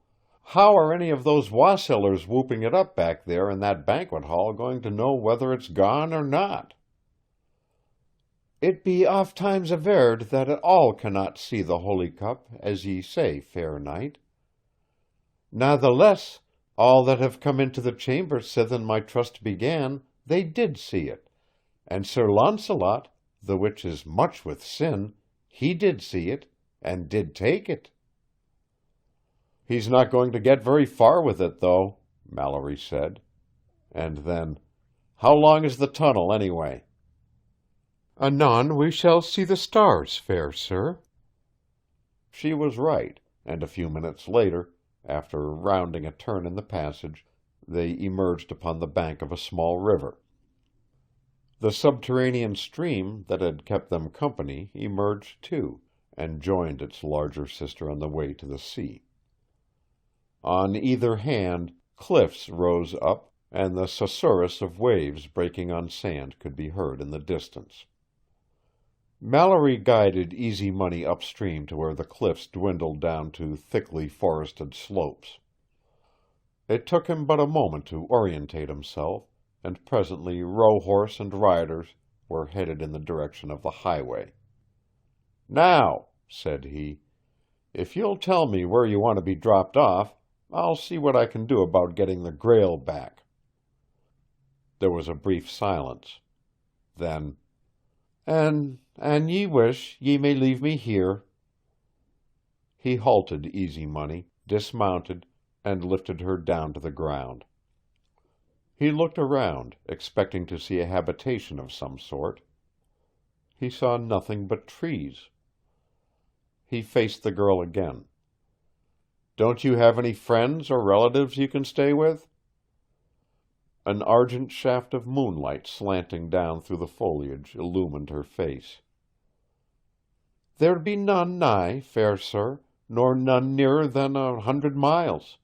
how are any of those wassailers whooping it up back there in that banquet hall going to know whether it's gone or not?" "It be oft times averred that all cannot see the holy cup, as ye say, fair knight. Natheless, all that have come into the chamber sithen my trust began, they did see it, and Sir Launcelot, the which is much with sin, he did see it, and did take it." "He's not going to get very far with it, though," Mallory said. And then, "How long is the tunnel, anyway?" "Anon we shall see the stars, fair sir." She was right, and a few minutes later, after rounding a turn in the passage, they emerged upon the bank of a small river. The subterranean stream that had kept them company emerged too, and joined its larger sister on the way to the sea. On either hand, cliffs rose up, and the susurrus of waves breaking on sand could be heard in the distance. Mallory guided Easy Money upstream to where the cliffs dwindled down to thickly forested slopes. It took him but a moment to orientate himself, and presently rohorse and riders were headed in the direction of the highway. "Now," said he, "if you'll tell me where you want to be dropped off, I'll see what I can do about getting the Grail back." There was a brief silence. Then, An ye wish, ye may leave me here." He halted Easy Money, dismounted, and lifted her down to the ground. He looked around, expecting to see a habitation of some sort. He saw nothing but trees. He faced the girl again. "Don't you have any friends or relatives you can stay with?" An argent shaft of moonlight slanting down through the foliage illumined her face. "There be none nigh, fair sir, nor none nearer than 100 miles.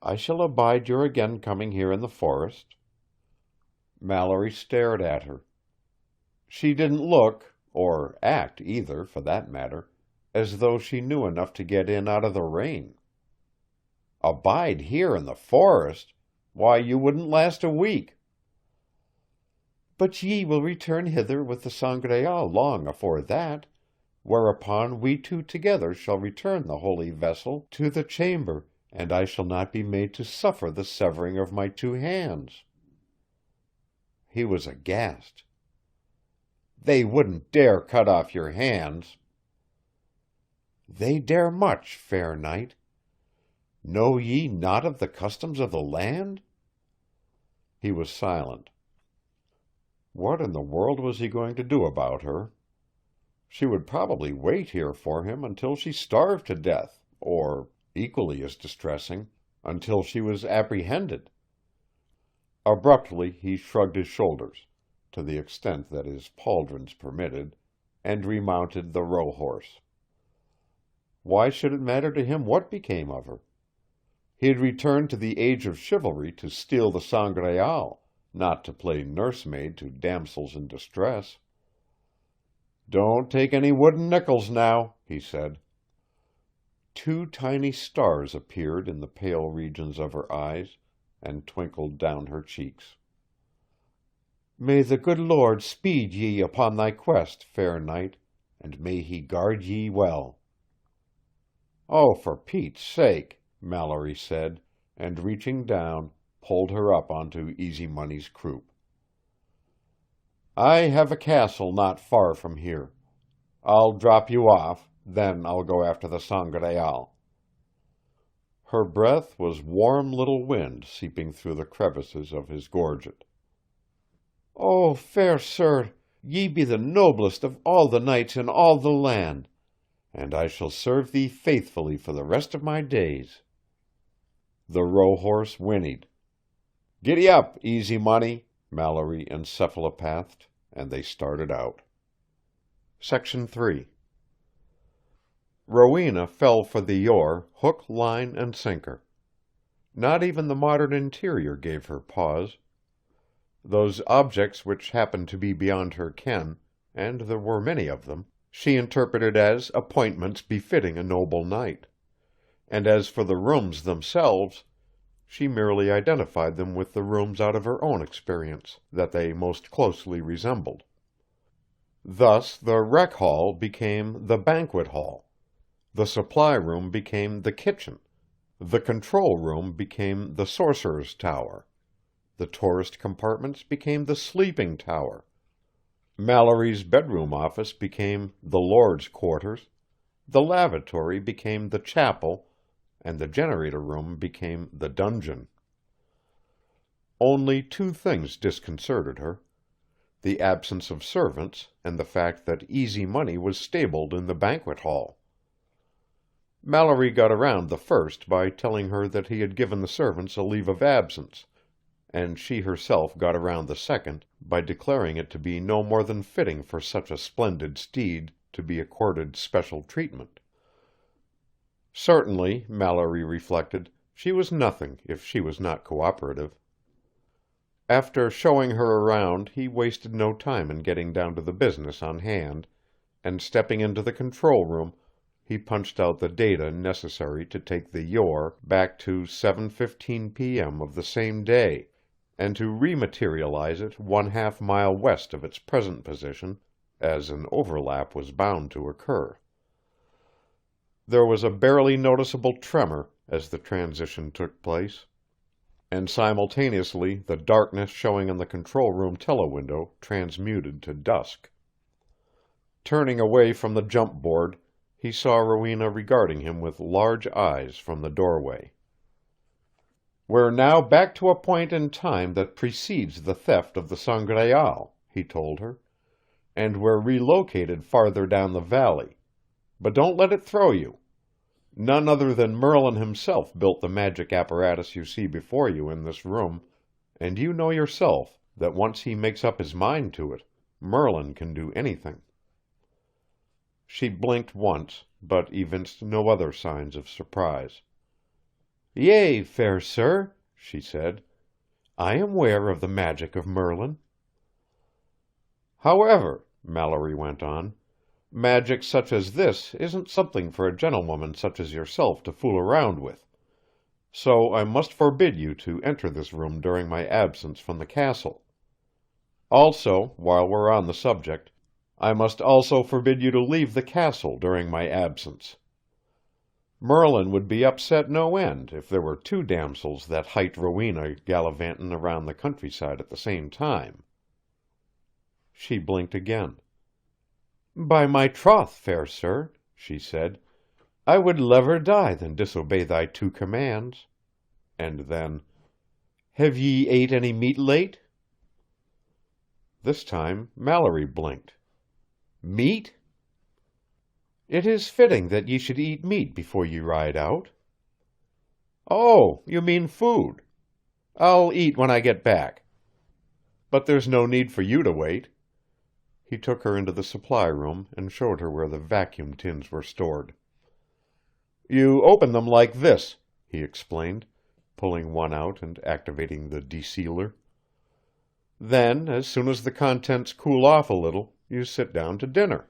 I shall abide your again coming here in the forest." Mallory stared at her. She didn't look, or act either, for that matter, as though she knew enough to get in out of the rain. Abide here in the forest? Why, you wouldn't last a week. "But ye will return hither with the Sangreal long afore that. whereupon we two together shall return the holy vessel to the chamber, and I shall not be made to suffer the severing of my two hands." He was aghast. "They wouldn't dare cut off your hands." "They dare much, fair knight. Know ye not of the customs of the land?" He was silent. What in the world was he going to do about her? She would probably wait here for him until she starved to death, or, equally as distressing, until she was apprehended. Abruptly he shrugged his shoulders, to the extent that his pauldrons permitted, and remounted the rohorse. Why should it matter to him what became of her? He had returned to the age of chivalry to steal the Sangreal, not to play nursemaid to damsels in distress. "Don't take any wooden nickels now," he said. Two tiny stars appeared in the pale regions of her eyes, and twinkled down her cheeks. "May the good Lord speed ye upon thy quest, fair knight, and may he guard ye well." "Oh, for Pete's sake," Mallory said, and reaching down, pulled her up onto Easy Money's croup. "I have a castle not far from here. I'll drop you off, then I'll go after the Sangreal." Her breath was warm little wind seeping through the crevices of his gorget. "Oh, fair sir, ye be the noblest of all the knights in all the land, and I shall serve thee faithfully for the rest of my days." The rohorse whinnied. "Giddy up, Easy Money," Mallory encephalopathed, and they started out. Section 3. Rowena fell for the yore, hook, line, and sinker. Not even the modern interior gave her pause. Those objects which happened to be beyond her ken, and there were many of them, she interpreted as appointments befitting a noble knight, and as for the rooms themselves, she merely identified them with the rooms out of her own experience that they most closely resembled. Thus the rec hall became the banquet hall, the supply room became the kitchen, the control room became the sorcerer's tower, the tourist compartments became the sleeping tower, Mallory's bedroom office became the lord's quarters, the lavatory became the chapel, and the generator room became the dungeon. Only two things disconcerted her: the absence of servants and the fact that Easy Money was stabled in the banquet hall. Mallory got around the first by telling her that he had given the servants a leave of absence, and she herself got around the second by declaring it to be no more than fitting for such a splendid steed to be accorded special treatment. Certainly, Mallory reflected, she was nothing if she was not cooperative. After showing her around, he wasted no time in getting down to the business on hand, and stepping into the control room, he punched out the data necessary to take the Yore back to 7:15 p.m. of the same day, and to rematerialize it 1/2 mile west of its present position, as an overlap was bound to occur. There was a barely noticeable tremor as the transition took place, and simultaneously the darkness showing on the control room telewindow transmuted to dusk. Turning away from the jump board, he saw Rowena regarding him with large eyes from the doorway. "We're now back to a point in time that precedes the theft of the Sangreal," he told her, "and we're relocated farther down the valley. But don't let it throw you. None other than Merlin himself built the magic apparatus you see before you in this room, and you know yourself that once he makes up his mind to it, Merlin can do anything." She blinked once, but evinced no other signs of surprise. "Yea, fair sir," she said. "I am ware of the magic of Merlin." "However," Mallory went on, "magic such as this isn't something for a gentlewoman such as yourself to fool around with, so I must forbid you to enter this room during my absence from the castle. Also, while we're on the subject, I must also forbid you to leave the castle during my absence. Merlin would be upset no end if there were two damsels that hight Rowena gallivantin' around the countryside at the same time." She blinked again. "By my troth, fair sir," she said, "I would lever die than disobey thy two commands." And then, "Have ye ate any meat late?" This time Mallory blinked. "Meat?" "It is fitting that ye should eat meat before ye ride out." "Oh, you mean food. I'll eat when I get back. But there's no need for you to wait." He took her into the supply room and showed her where the vacuum tins were stored. "You open them like this," he explained, pulling one out and activating the desealer. "Then, as soon as the contents cool off a little, you sit down to dinner."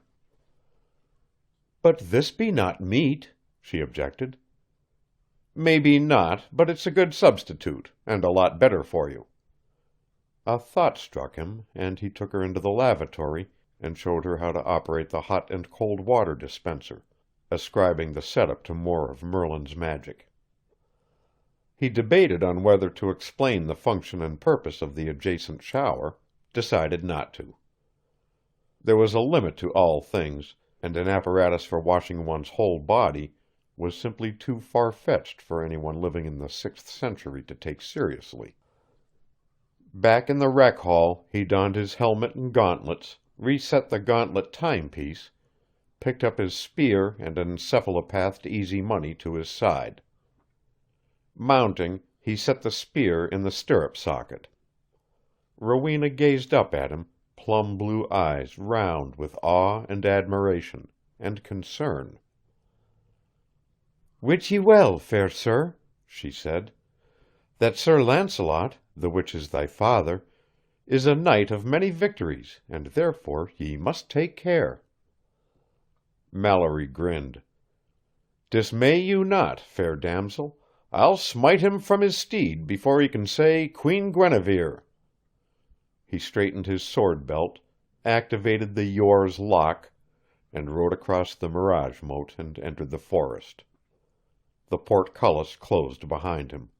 "But this be not meat," she objected. "Maybe not, but it's a good substitute, and a lot better for you." A thought struck him, and he took her into the lavatory and showed her how to operate the hot and cold water dispenser, ascribing the setup to more of Merlin's magic. He debated on whether to explain the function and purpose of the adjacent shower, decided not to. There was a limit to all things, and an apparatus for washing one's whole body was simply too far-fetched for anyone living in the 6th century to take seriously. Back in the rec hall, he donned his helmet and gauntlets, reset the gauntlet timepiece, picked up his spear and encephalopathed Easy Money to his side. Mounting, he set the spear in the stirrup socket. Rowena gazed up at him, plum blue eyes round with awe and admiration, and concern. "Wit ye well, fair sir," she said, "that Sir Launcelot, the which is thy father, is a knight of many victories, and therefore ye must take care." Mallory grinned. "Dismay you not, fair damsel. I'll smite him from his steed before he can say Queen Guinevere." He straightened his sword belt, activated the Yor's lock, and rode across the mirage moat and entered the forest. The portcullis closed behind him.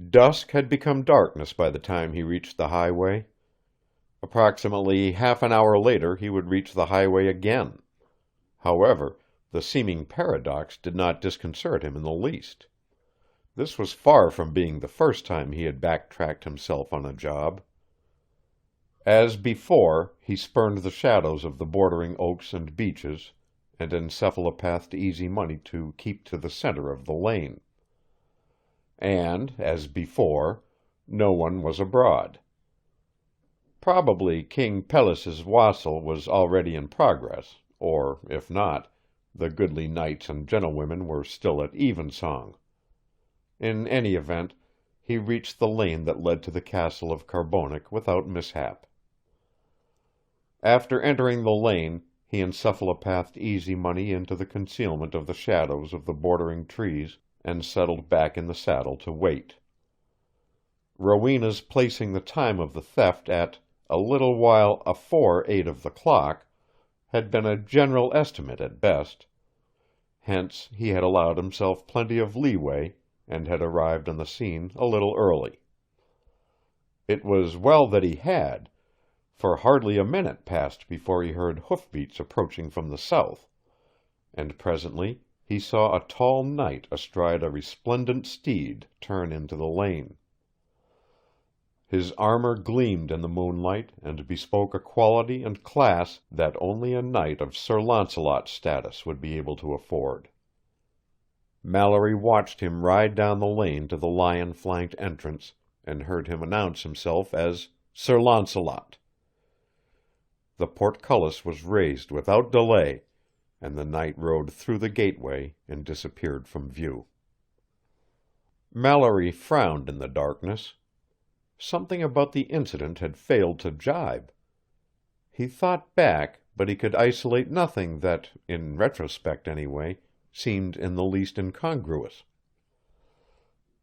Dusk had become darkness by the time he reached the highway. Approximately half an hour later he would reach the highway again. However, the seeming paradox did not disconcert him in the least. This was far from being the first time he had backtracked himself on a job. As before, he spurned the shadows of the bordering oaks and beeches, and encephalopathed Easy Money to keep to the center of the lane. And, as before, no one was abroad. Probably King Pelles' wassail was already in progress, or, if not, the goodly knights and gentlewomen were still at evensong. In any event, he reached the lane that led to the castle of Carbonek without mishap. After entering the lane, he encephalopathed Easy Money into the concealment of the shadows of the bordering trees and settled back in the saddle to wait. Rowena's placing the time of the theft at a little while afore 8 of the clock had been a general estimate at best. Hence he had allowed himself plenty of leeway and had arrived on the scene a little early. It was well that he had, for hardly a minute passed before he heard hoofbeats approaching from the south, and presently he saw a tall knight astride a resplendent steed turn into the lane. His armor gleamed in the moonlight and bespoke a quality and class that only a knight of Sir Launcelot's status would be able to afford. Mallory watched him ride down the lane to the lion-flanked entrance and heard him announce himself as Sir Launcelot. The portcullis was raised without delay, and the knight rode through the gateway and disappeared from view. Mallory frowned in the darkness. Something about the incident had failed to jibe. He thought back, but he could isolate nothing that, in retrospect anyway, seemed in the least incongruous.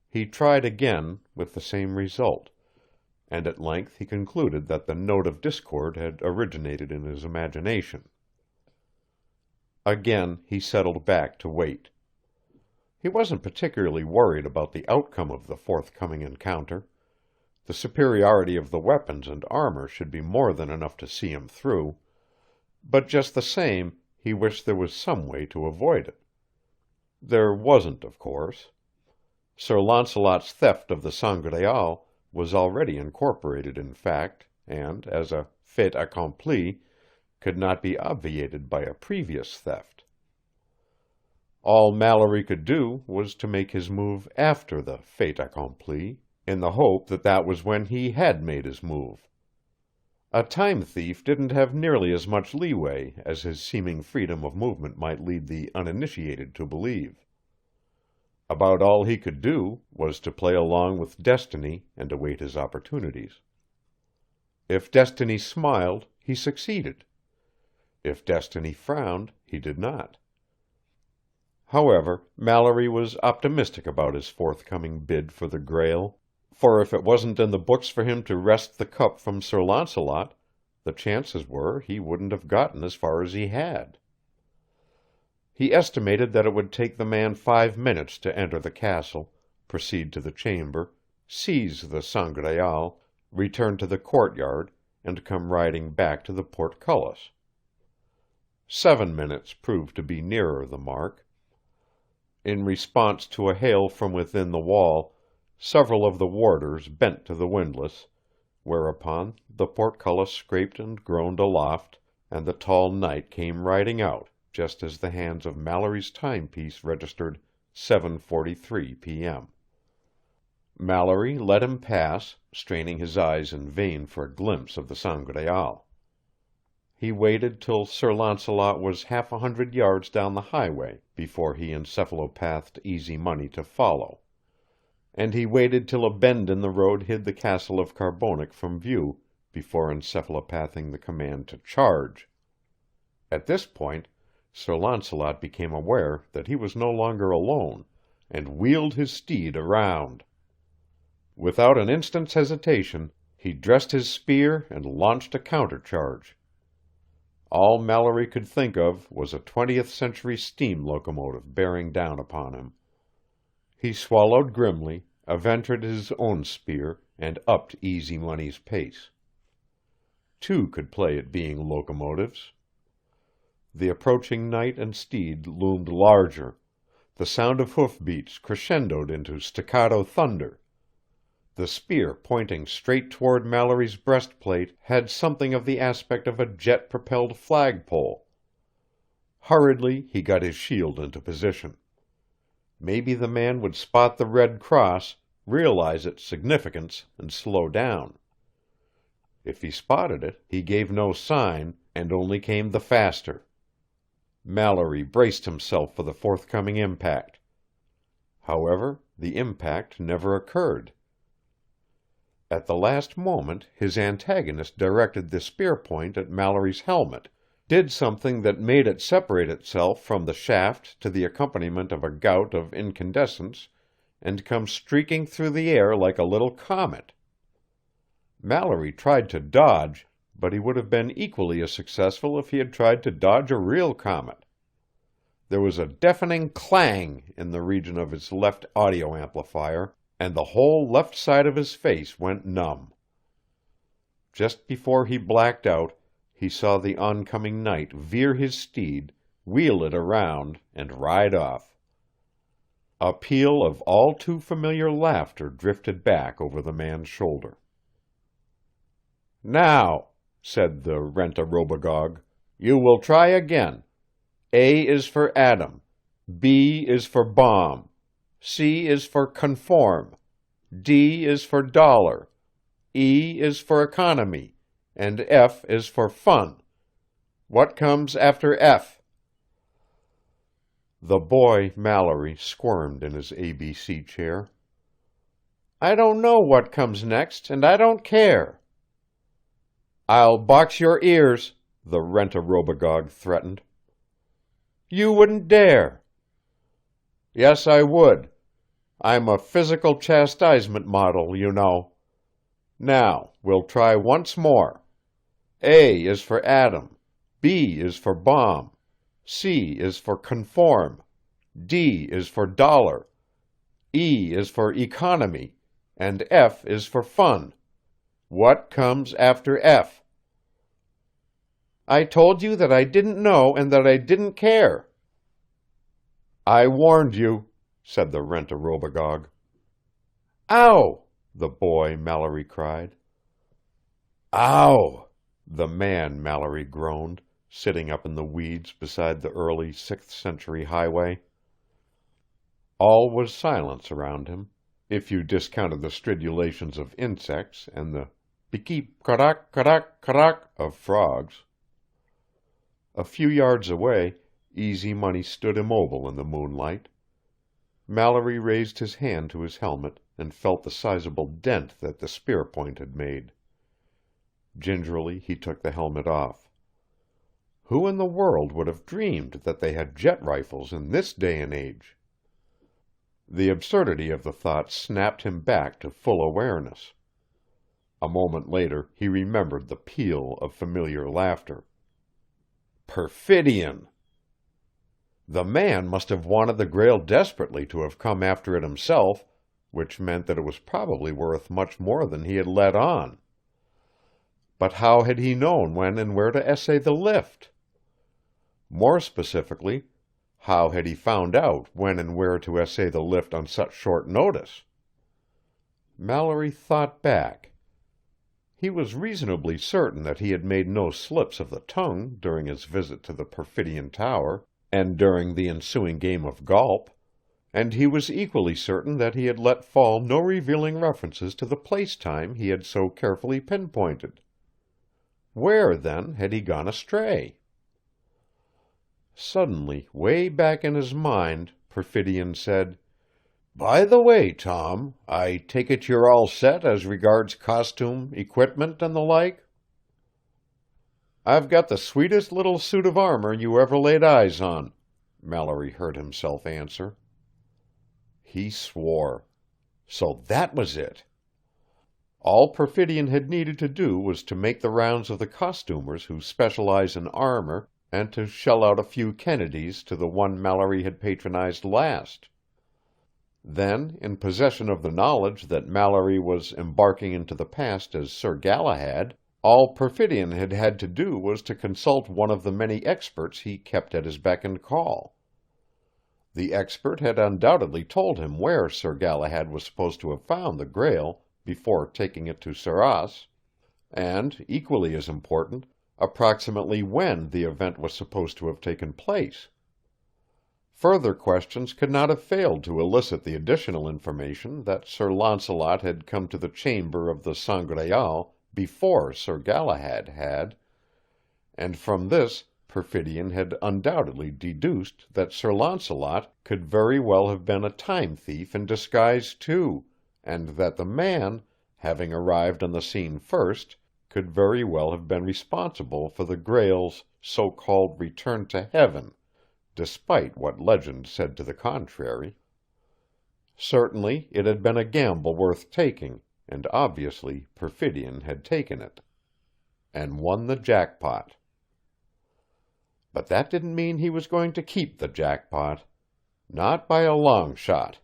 He tried again, with the same result, and at length he concluded that the note of discord had originated in his imagination. Again he settled back to wait. He wasn't particularly worried about the outcome of the forthcoming encounter. The superiority of the weapons and armor should be more than enough to see him through, but just the same he wished there was some way to avoid it. There wasn't, of course. Sir Launcelot's theft of the Sangreal was already incorporated in fact, and, as a fait accompli, could not be obviated by a previous theft. All Mallory could do was to make his move after the fait accompli, in the hope that that was when he had made his move. A time thief didn't have nearly as much leeway as his seeming freedom of movement might lead the uninitiated to believe. About all he could do was to play along with destiny and await his opportunities. If destiny smiled, he succeeded. If destiny frowned, he did not. However, Mallory was optimistic about his forthcoming bid for the Grail, for if it wasn't in the books for him to wrest the cup from Sir Launcelot, the chances were he wouldn't have gotten as far as he had. He estimated that it would take the man 5 minutes to enter the castle, proceed to the chamber, seize the Sangreal, return to the courtyard, and come riding back to the portcullis. 7 minutes proved to be nearer the mark. In response to a hail from within the wall, several of the warders bent to the windlass, whereupon the portcullis scraped and groaned aloft, and the tall knight came riding out, just as the hands of Mallory's timepiece registered 7:43 p.m. Mallory let him pass, straining his eyes in vain for a glimpse of the Sangreal. He waited till Sir Launcelot was 100 yards down the highway before he encephalopathed Easy Money to follow, and he waited till a bend in the road hid the castle of Carbonek from view before encephalopathing the command to charge. At this point, Sir Launcelot became aware that he was no longer alone, and wheeled his steed around. Without an instant's hesitation, he dressed his spear and launched a countercharge. All Mallory could think of was a 20th-century steam locomotive bearing down upon him. He swallowed grimly, aventured his own spear, and upped Easy Money's pace. Two could play at being locomotives. The approaching knight and steed loomed larger. The sound of hoof-beats crescendoed into staccato thunder. The spear pointing straight toward Mallory's breastplate had something of the aspect of a jet-propelled flagpole. Hurriedly he got his shield into position. Maybe the man would spot the red cross, realize its significance, and slow down. If he spotted it, he gave no sign, and only came the faster. Mallory braced himself for the forthcoming impact. However, the impact never occurred. At the last moment his antagonist directed the spear point at Mallory's helmet, did something that made it separate itself from the shaft to the accompaniment of a gout of incandescence, and come streaking through the air like a little comet. Mallory tried to dodge, but he would have been equally as successful if he had tried to dodge a real comet. There was a deafening clang in the region of his left audio amplifier, and the whole left side of his face went numb. Just before he blacked out, he saw the oncoming knight veer his steed, wheel it around, and ride off. A peal of all too familiar laughter drifted back over the man's shoulder. "Now," said the rent-a-robogogue, "you will try again. A is for atom, B is for bomb, C is for conform, D is for dollar, E is for economy, and F is for fun. What comes after F?" The boy Mallory squirmed in his ABC chair. "I don't know what comes next, and I don't care." "I'll box your ears," the rent-a-robogogue threatened. "You wouldn't dare." "Yes, I would. I'm a physical chastisement model, you know. Now, we'll try once more. A is for atom, B is for bomb, C is for conform, D is for dollar, E is for economy, and F is for fun. What comes after F? I told you that I didn't know and that I didn't care. I warned you, said the rent-a-robogogue. Ow! The boy Mallory cried. Ow! The man Mallory groaned, sitting up in the weeds beside the early 6th century highway. All was silence around him, if you discounted the stridulations of insects and the bekeep karak karak karak of frogs. A few yards away, Easy Money stood immobile in the moonlight. Mallory raised his hand to his helmet and felt the sizable dent that the spear point had made. Gingerly he took the helmet off. Who in the world would have dreamed that they had jet rifles in this day and age? The absurdity of the thought snapped him back to full awareness. A moment later he remembered the peal of familiar laughter. Perfidion! The man must have wanted the Grail desperately to have come after it himself, which meant that it was probably worth much more than he had let on. But how had he known when and where to essay the lift? More specifically, how had he found out when and where to essay the lift on such short notice? Mallory thought back. He was reasonably certain that he had made no slips of the tongue during his visit to the Perfidion Tower and during the ensuing game of golp, and he was equally certain that he had let fall no revealing references to the place-time he had so carefully pinpointed. Where, then, had he gone astray? Suddenly, way back in his mind, Perfidion said, By the way, Tom, I take it you're all set as regards costume, equipment, and the like? I've got the sweetest little suit of armor you ever laid eyes on, Mallory heard himself answer. He swore. So that was it. All Perfidion had needed to do was to make the rounds of the costumers who specialize in armor and to shell out a few Kennedys to the one Mallory had patronized last. Then, in possession of the knowledge that Mallory was embarking into the past as Sir Galahad, all Perfidion had had to do was to consult one of the many experts he kept at his beck and call. The expert had undoubtedly told him where Sir Galahad was supposed to have found the Grail before taking it to Sarras, and, equally as important, approximately when the event was supposed to have taken place. Further questions could not have failed to elicit the additional information that Sir Launcelot had come to the chamber of the Sangreal before Sir Galahad had, and from this Perfidion had undoubtedly deduced that Sir Launcelot could very well have been a time thief in disguise too, and that the man, having arrived on the scene first, could very well have been responsible for the Grail's so-called return to heaven, despite what legend said to the contrary. Certainly it had been a gamble worth taking, and obviously Perfidion had taken it. And won the jackpot. But that didn't mean he was going to keep the jackpot. Not by a long shot.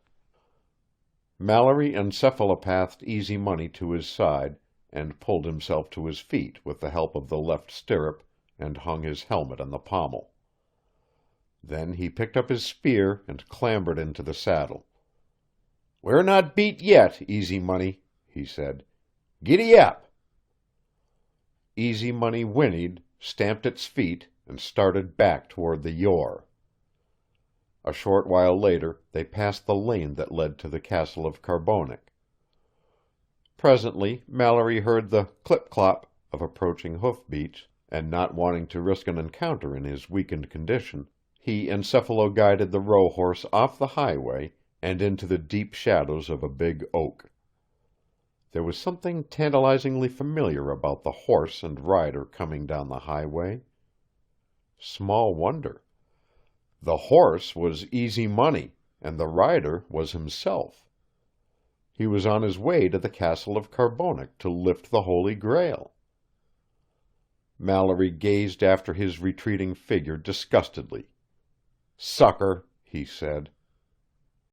Mallory encephalopathed Easy Money to his side and pulled himself to his feet with the help of the left stirrup and hung his helmet on the pommel. Then he picked up his spear and clambered into the saddle. "We're not beat yet, Easy Money," he said. "Giddy up!" Easy Money whinnied, stamped its feet, and started back toward the Yore. A short while later they passed the lane that led to the castle of Carbonek. Presently Mallory heard the clip-clop of approaching hoof-beats, and not wanting to risk an encounter in his weakened condition, he encephalo-guided the rohorse off the highway and into the deep shadows of a big oak. There was something tantalizingly familiar about the horse and rider coming down the highway. Small wonder. The horse was Easy Money, and the rider was himself. He was on his way to the castle of Carbonek to lift the Holy Grail. Mallory gazed after his retreating figure disgustedly. "Sucker," he said.